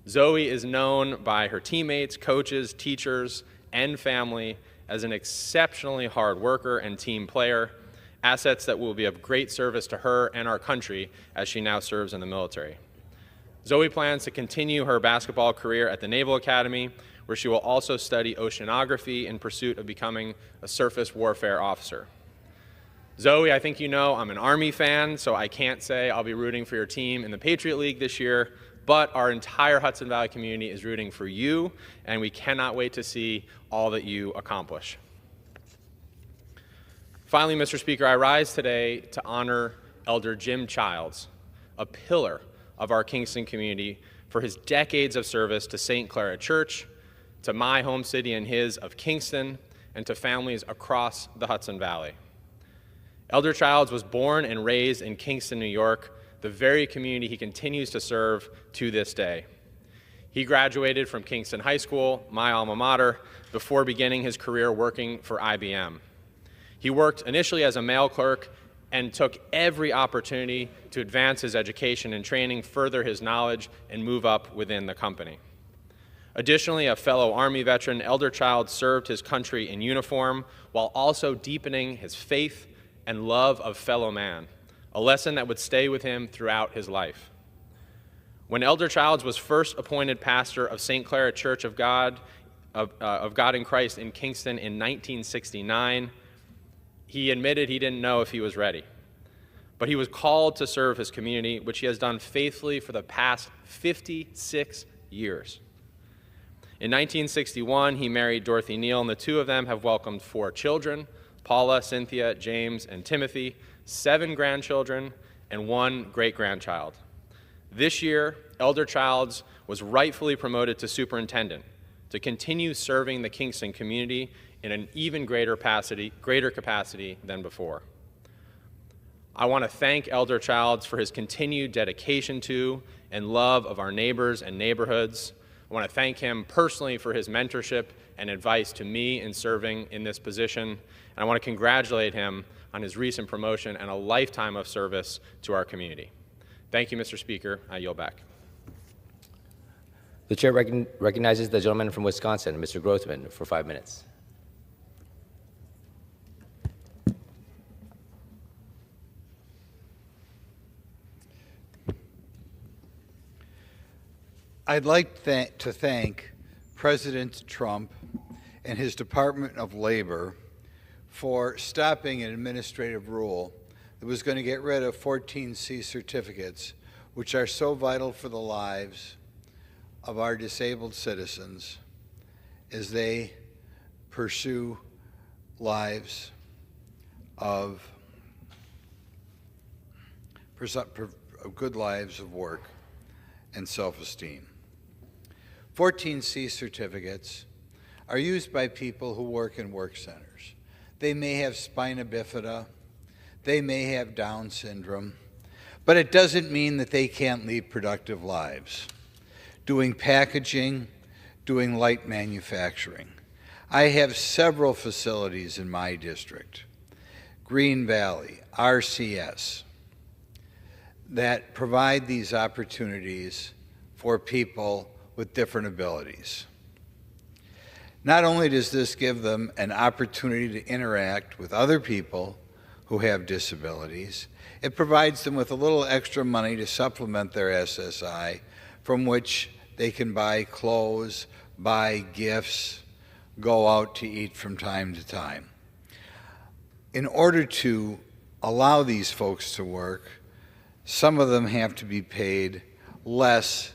[SPEAKER 14] Zoe is known by her teammates, coaches, teachers, and family as an exceptionally hard worker and team player, assets that will be of great service to her and our country as she now serves in the military. Zoe plans to continue her basketball career at the Naval Academy, where she will also study oceanography in pursuit of becoming a surface warfare officer. Zoe, I think you know I'm an Army fan, so I can't say I'll be rooting for your team in the Patriot League this year, but our entire Hudson Valley community is rooting for you, and we cannot wait to see all that you accomplish. Finally, Mr. Speaker, I rise today to honor Elder Jim Childs, a pillar of our Kingston community, for his decades of service to St. Clara Church, to my home city and his of Kingston, and to families across the Hudson Valley. Elder Childs was born and raised in Kingston, New York, the very community he continues to serve to this day. He graduated from Kingston High School, my alma mater, before beginning his career working for IBM. He worked initially as a mail clerk and took every opportunity to advance his education and training, further his knowledge, and move up within the company. Additionally, a fellow Army veteran, Elder Childs served his country in uniform while also deepening his faith and love of fellow man, a lesson that would stay with him throughout his life. When Elder Childs was first appointed pastor of St. Clara Church of God in Christ in Kingston in 1969, he admitted he didn't know if he was ready. But he was called to serve his community, which he has done faithfully for the past 56 years. In 1961, he married Dorothy Neal, and the two of them have welcomed 4 children, Paula, Cynthia, James, and Timothy, 7 grandchildren, and 1 great-grandchild. This year, Elder Childs was rightfully promoted to superintendent to continue serving the Kingston community in an even greater capacity than before. I want to thank Elder Childs for his continued dedication to and love of our neighbors and neighborhoods. I want to thank him personally for his mentorship and advice to me in serving in this position. And I want to congratulate him on his recent promotion and a lifetime of service to our community. Thank you, Mr. Speaker. I yield back.
[SPEAKER 11] The chair recognizes the gentleman from Wisconsin, Mr. Grothman, for 5 minutes.
[SPEAKER 15] I'd like to thank President Trump and his Department of Labor for stopping an administrative rule that was going to get rid of 14C certificates, which are so vital for the lives of our disabled citizens as they pursue lives of good lives of work and self-esteem. 14C certificates are used by people who work in work centers. They may have spina bifida, they may have Down syndrome, but it doesn't mean that they can't lead productive lives, doing packaging, doing light manufacturing. I have several facilities in my district, Green Valley, RCS, that provide these opportunities for people with different abilities. Not only does this give them an opportunity to interact with other people who have disabilities, it provides them with a little extra money to supplement their SSI, from which they can buy clothes, buy gifts, go out to eat from time to time. In order to allow these folks to work, some of them have to be paid less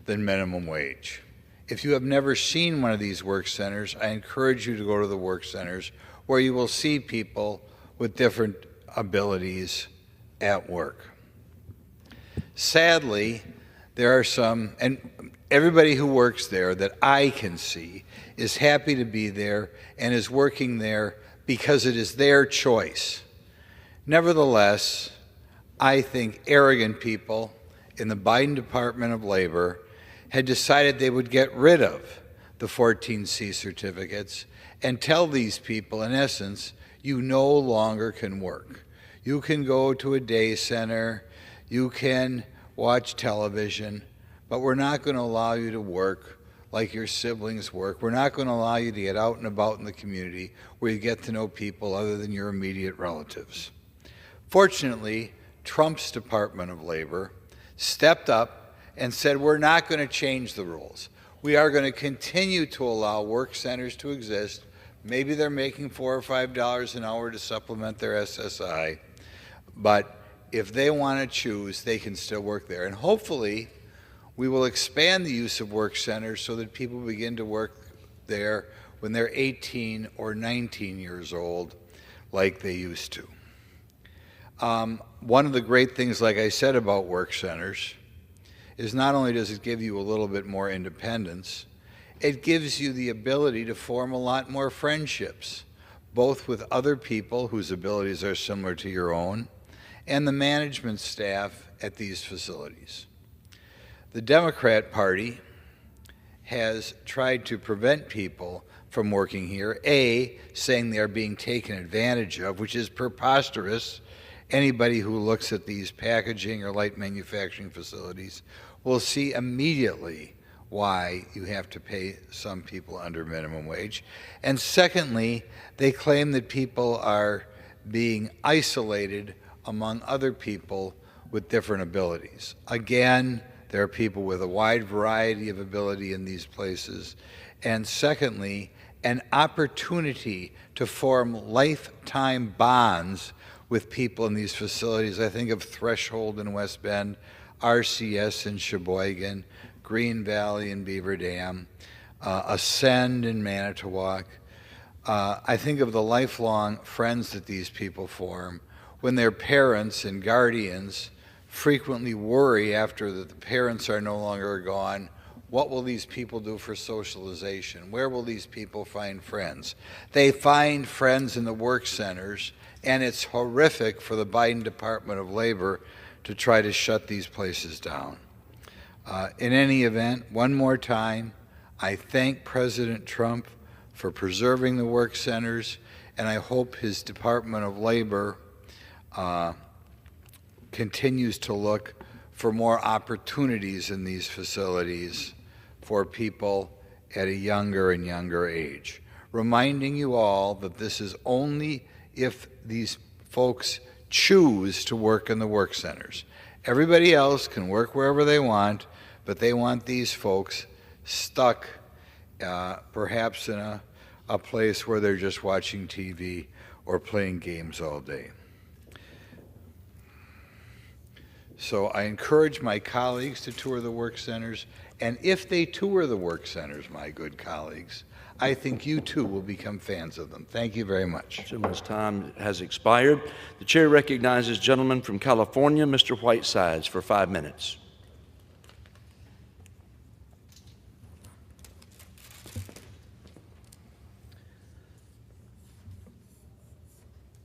[SPEAKER 15] than minimum wage. If you have never seen one of these work centers, I encourage you to go to the work centers where you will see people with different abilities at work. Sadly, there are some, and everybody who works there that I can see is happy to be there and is working there because it is their choice. Nevertheless, I think arrogant people in the Biden Department of Labor had decided they would get rid of the 14C certificates and tell these people, in essence, you no longer can work. You can go to a day center, you can watch television, but we're not going to allow you to work like your siblings work. We're not going to allow you to get out and about in the community where you get to know people other than your immediate relatives. Fortunately, Trump's Department of Labor stepped up and said, we're not going to change the rules. We are going to continue to allow work centers to exist. Maybe they're making $4 or $5 an hour to supplement their SSI, but if they want to choose, they can still work there. And hopefully, we will expand the use of work centers so that people begin to work there when they're 18 or 19 years old, like they used to. One of the great things, like I said, about work centers is not only does it give you a little bit more independence, it gives you the ability to form a lot more friendships, both with other people whose abilities are similar to your own and the management staff at these facilities. The Democrat Party has tried to prevent people from working here, A, saying they are being taken advantage of, which is preposterous. Anybody who looks at these packaging or light manufacturing facilities will see immediately why you have to pay some people under minimum wage. And secondly, they claim that people are being isolated among other people with different abilities. Again, there are people with a wide variety of ability in these places. And secondly, an opportunity to form lifetime bonds with people in these facilities. I think of Threshold in West Bend, RCS in Sheboygan, Green Valley in Beaver Dam, Ascend in Manitowoc. I think of the lifelong friends that these people form when their parents and guardians frequently worry after the parents are no longer gone, what will these people do for socialization? Where will these people find friends? They find friends in the work centers, and it's horrific for the Biden Department of Labor to try to shut these places down. In any event, one more time, I thank President Trump for preserving the work centers, and I hope his Department of Labor continues to look for more opportunities in these facilities for people at a younger and younger age. Reminding you all that this is only if these folks choose to work in the work centers. Everybody else can work wherever they want, but they want these folks stuck perhaps in a place where they're just watching TV or playing games all day. So I encourage my colleagues to tour the work centers, and if they tour the work centers, my good colleagues, I think you too will become fans of them. Thank you very much.
[SPEAKER 16] So much time has expired. The chair recognizes gentleman from California, Mr. Whitesides, for 5 minutes.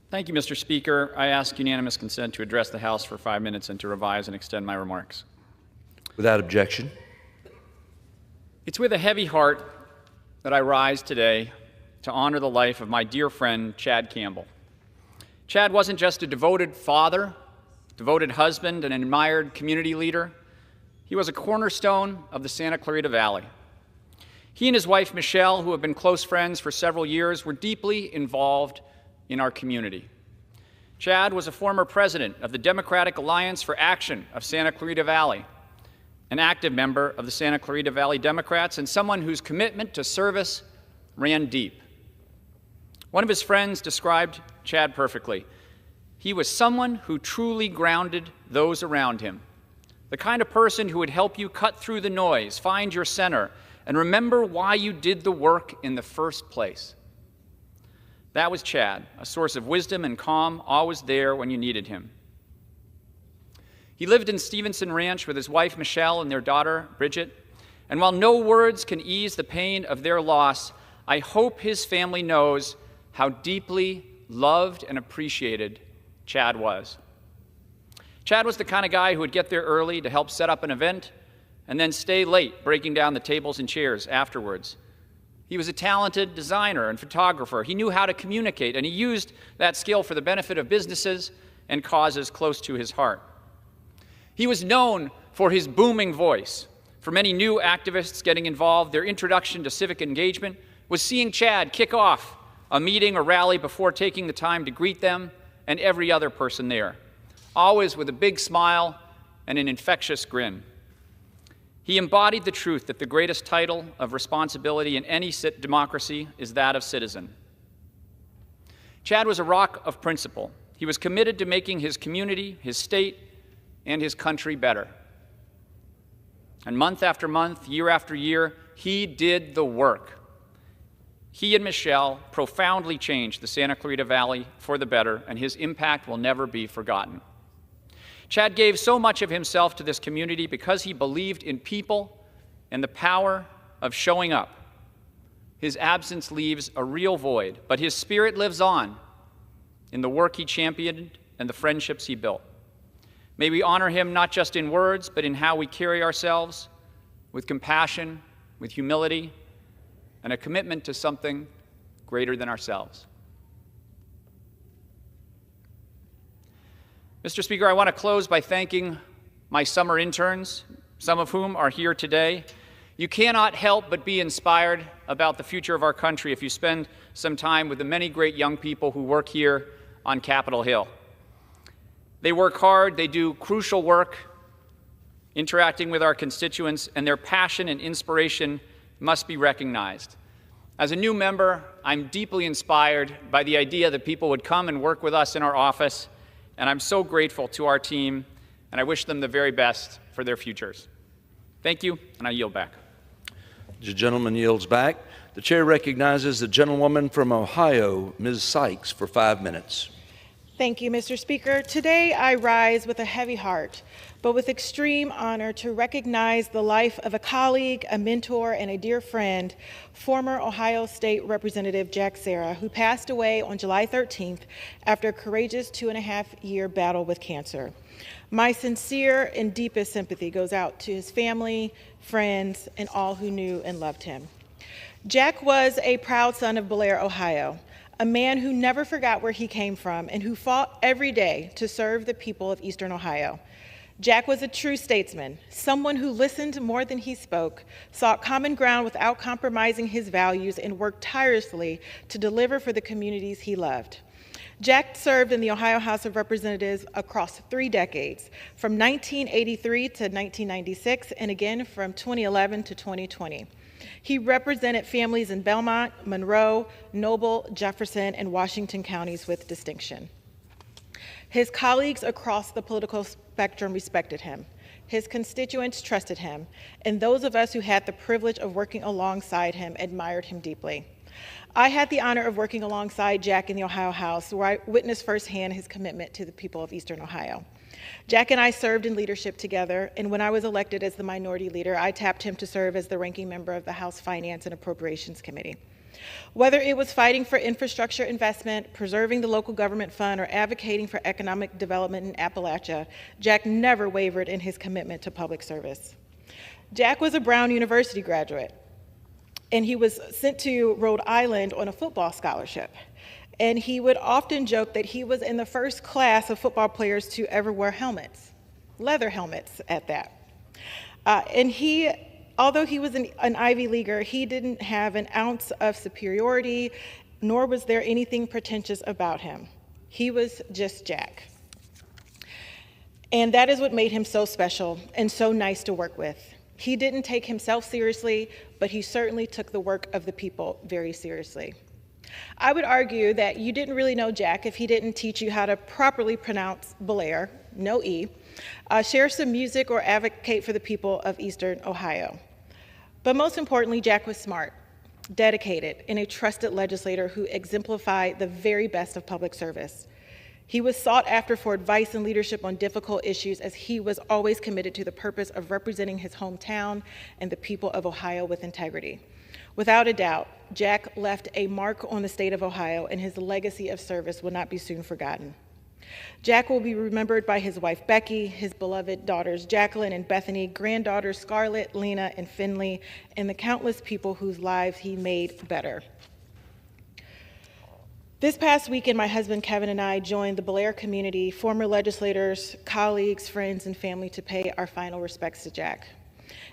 [SPEAKER 17] Thank you, Mr. Speaker. I ask unanimous consent to address the House for 5 minutes and to revise and extend my remarks.
[SPEAKER 16] Without objection.
[SPEAKER 17] It's with a heavy heart that I rise today to honor the life of my dear friend, Chad Campbell. Chad wasn't just a devoted father, devoted husband, and an admired community leader. He was a cornerstone of the Santa Clarita Valley. He and his wife, Michelle, who have been close friends for several years, were deeply involved in our community. Chad was a former president of the Democratic Alliance for Action of Santa Clarita Valley, an active member of the Santa Clarita Valley Democrats, and someone whose commitment to service ran deep. One of his friends described Chad perfectly. He was someone who truly grounded those around him, the kind of person who would help you cut through the noise, find your center, and remember why you did the work in the first place. That was Chad, a source of wisdom and calm, always there when you needed him. He lived in Stevenson Ranch with his wife, Michelle, and their daughter, Bridget. And while no words can ease the pain of their loss, I hope his family knows how deeply loved and appreciated Chad was. Chad was the kind of guy who would get there early to help set up an event and then stay late breaking down the tables and chairs afterwards. He was a talented designer and photographer. He knew how to communicate, and he used that skill for the benefit of businesses and causes close to his heart. He was known for his booming voice. For many new activists getting involved, their introduction to civic engagement was seeing Chad kick off a meeting or rally before taking the time to greet them and every other person there, always with a big smile and an infectious grin. He embodied the truth that the greatest title of responsibility in any democracy is that of citizen. Chad was a rock of principle. He was committed to making his community, his state, and his country better. And month after month, year after year, he did the work. He and Michelle profoundly changed the Santa Clarita Valley for the better, and his impact will never be forgotten. Chad gave so much of himself to this community because he believed in people and the power of showing up. His absence leaves a real void, but his spirit lives on in the work he championed and the friendships he built. May we honor him not just in words, but in how we carry ourselves, with compassion, with humility, and a commitment to something greater than ourselves. Mr. Speaker, I want to close by thanking my summer interns, some of whom are here today. You cannot help but be inspired about the future of our country if you spend some time with the many great young people who work here on Capitol Hill. They work hard, they do crucial work, interacting with our constituents, and their passion and inspiration must be recognized. As a new member, I'm deeply inspired by the idea that people would come and work with us in our office, and I'm so grateful to our team, and I wish them the very best for their futures. Thank you, and I yield back.
[SPEAKER 16] The gentleman yields back. The chair recognizes the gentlewoman from Ohio, Ms. Sykes, for 5 minutes.
[SPEAKER 18] Thank you, Mr. Speaker. Today I rise with a heavy heart, but with extreme honor to recognize the life of a colleague, a mentor, and a dear friend, former Ohio State Representative Jack Serra, who passed away on July 13th after a courageous 2.5-year battle with cancer. My sincere and deepest sympathy goes out to his family, friends, and all who knew and loved him. Jack was a proud son of Blair, Ohio, a man who never forgot where he came from and who fought every day to serve the people of Eastern Ohio. Jack was a true statesman, someone who listened more than he spoke, sought common ground without compromising his values, and worked tirelessly to deliver for the communities he loved. Jack served in the Ohio House of Representatives across 3 decades, from 1983 to 1996, and again from 2011 to 2020. He represented families in Belmont, Monroe, Noble, Jefferson, and Washington counties with distinction. His colleagues across the political spectrum respected him. His constituents trusted him, and those of us who had the privilege of working alongside him admired him deeply. I had the honor of working alongside Jack in the Ohio House, where I witnessed firsthand his commitment to the people of Eastern Ohio. Jack and I served in leadership together, and when I was elected as the minority leader, I tapped him to serve as the ranking member of the House Finance and Appropriations Committee. Whether it was fighting for infrastructure investment, preserving the local government fund, or advocating for economic development in Appalachia, Jack never wavered in his commitment to public service. Jack was a Brown University graduate, and he was sent to Rhode Island on a football scholarship. And he would often joke that he was in the first class of football players to ever wear helmets, leather helmets at that. Although he was an Ivy Leaguer, he didn't have an ounce of superiority, nor was there anything pretentious about him. He was just Jack. And that is what made him so special and so nice to work with. He didn't take himself seriously, but he certainly took the work of the people very seriously. I would argue that you didn't really know Jack if he didn't teach you how to properly pronounce Belair, no E, share some music, or advocate for the people of Eastern Ohio. But most importantly, Jack was smart, dedicated, and a trusted legislator who exemplified the very best of public service. He was sought after for advice and leadership on difficult issues, as he was always committed to the purpose of representing his hometown and the people of Ohio with integrity. Without a doubt, Jack left a mark on the state of Ohio, and his legacy of service will not be soon forgotten. Jack will be remembered by his wife Becky, his beloved daughters Jacqueline and Bethany, granddaughters Scarlett, Lena, and Finley, and the countless people whose lives he made better. This past weekend, my husband Kevin and I joined the Belair community, former legislators, colleagues, friends, and family to pay our final respects to Jack.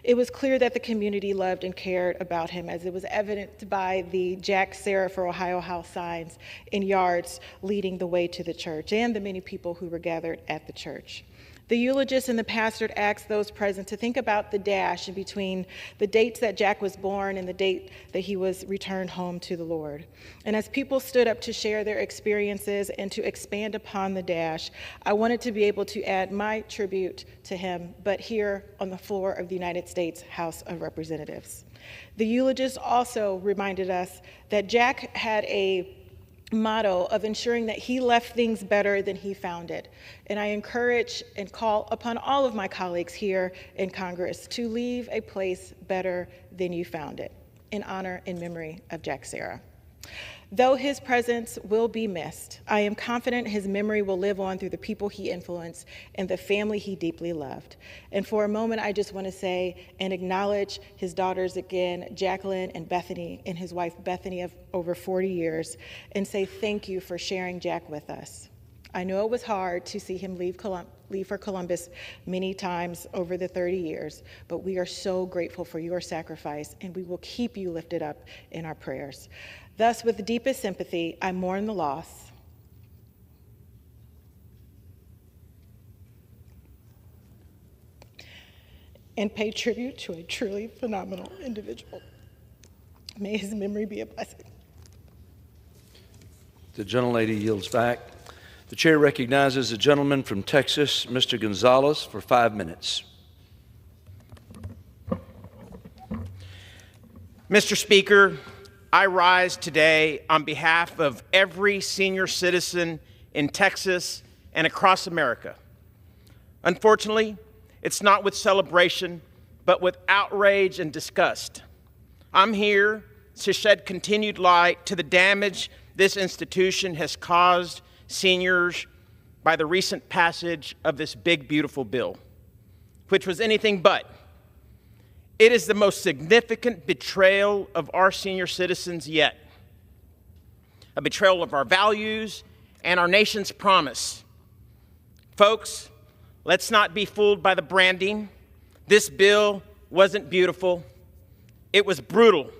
[SPEAKER 18] It was clear that the community loved and cared about him, as it was evident by the Jack Sarah for Ohio House signs in yards leading the way to the church, and the many people who were gathered at the church. The eulogist and the pastor asked those present to think about the dash in between the dates that Jack was born and the date that he was returned home to the Lord. And as people stood up to share their experiences and to expand upon the dash, I wanted to be able to add my tribute to him, but here on the floor of the United States House of Representatives. The eulogist also reminded us that Jack had a motto of ensuring that he left things better than he found it. And I encourage and call upon all of my colleagues here in Congress to leave a place better than you found it, in honor and memory of Jack Sarah. Though his presence will be missed, I am confident his memory will live on through the people he influenced and the family he deeply loved. And for a moment, I just want to say and acknowledge his daughters again, Jacqueline and Bethany, and his wife Bethany of over 40 years, and say thank you for sharing Jack with us. I know it was hard to see him leave for Columbus many times over the 30 years, but we are so grateful for your sacrifice, and we will keep you lifted up in our prayers. Thus, with the deepest sympathy, I mourn the loss and pay tribute to a truly phenomenal individual. May his memory be a blessing.
[SPEAKER 16] The gentlelady yields back. The chair recognizes the gentleman from Texas, Mr. Gonzalez, for 5 minutes.
[SPEAKER 19] Mr. Speaker, I rise today on behalf of every senior citizen in Texas and across America. Unfortunately, it's not with celebration, but with outrage and disgust. I'm here to shed continued light to the damage this institution has caused seniors by the recent passage of this big, beautiful bill, which was anything but. It is the most significant betrayal of our senior citizens yet. A betrayal of our values and our nation's promise. Folks, let's not be fooled by the branding. This bill wasn't beautiful. It was brutal.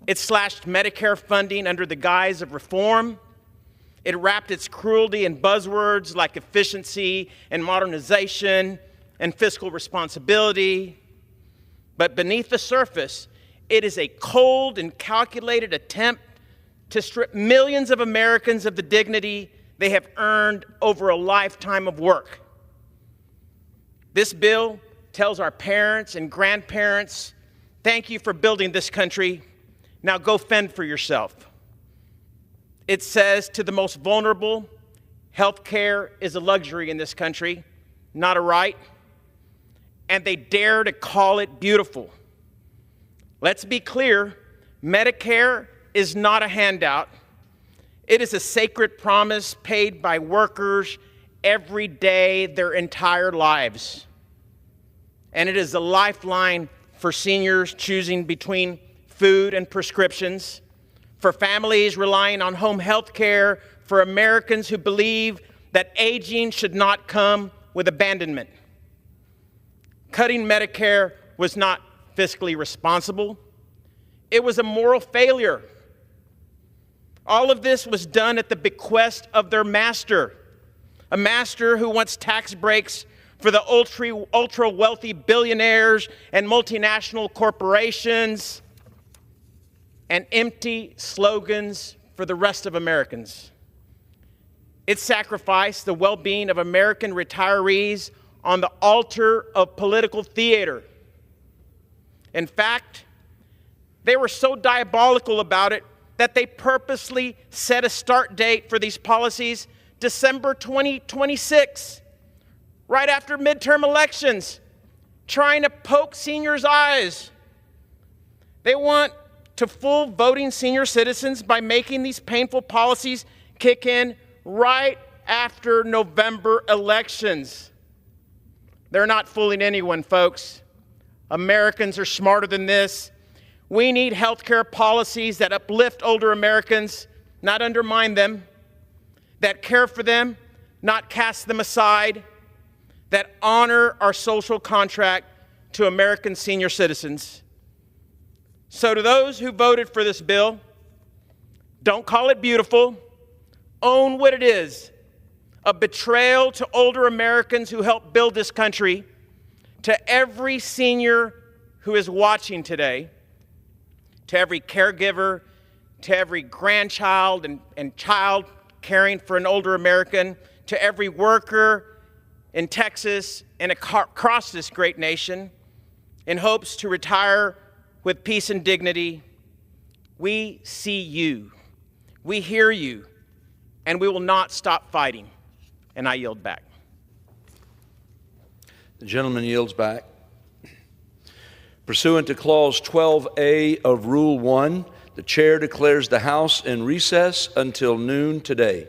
[SPEAKER 19] It slashed Medicare funding under the guise of reform. It wrapped its cruelty in buzzwords like efficiency and modernization and fiscal responsibility. But beneath the surface, it is a cold and calculated attempt to strip millions of Americans of the dignity they have earned over a lifetime of work. This bill tells our parents and grandparents, thank you for building this country. Now go fend for yourself. It says to the most vulnerable, health care is a luxury in this country, not a right. And they dare to call it beautiful. Let's be clear, Medicare is not a handout. It is a sacred promise paid by workers every day their entire lives. And it is a lifeline for seniors choosing between food and prescriptions, for families relying on home health care, for Americans who believe that aging should not come with abandonment. Cutting Medicare was not fiscally responsible. It was a moral failure. All of this was done at the bequest of their master, a master who wants tax breaks for the ultra wealthy billionaires and multinational corporations, and empty slogans for the rest of Americans. It sacrificed the well-being of American retirees on the altar of political theater. In fact, they were so diabolical about it that they purposely set a start date for these policies, December 2026, right after midterm elections, trying to poke seniors' eyes. They want to fool voting senior citizens by making these painful policies kick in right after November elections. They're not fooling anyone, folks. Americans are smarter than this. We need health care policies that uplift older Americans, not undermine them, that care for them, not cast them aside, that honor our social contract to American senior citizens. So to those who voted for this bill, don't call it beautiful. Own what it is, a betrayal to older Americans who helped build this country. To every senior who is watching today, to every caregiver, to every grandchild and child caring for an older American, to every worker in Texas and across this great nation in hopes to retire with peace and dignity, we see you, we hear you, and we will not stop fighting. And I yield back.
[SPEAKER 16] The gentleman yields back. Pursuant to Clause 12A of Rule 1, the chair declares the House in recess until noon today.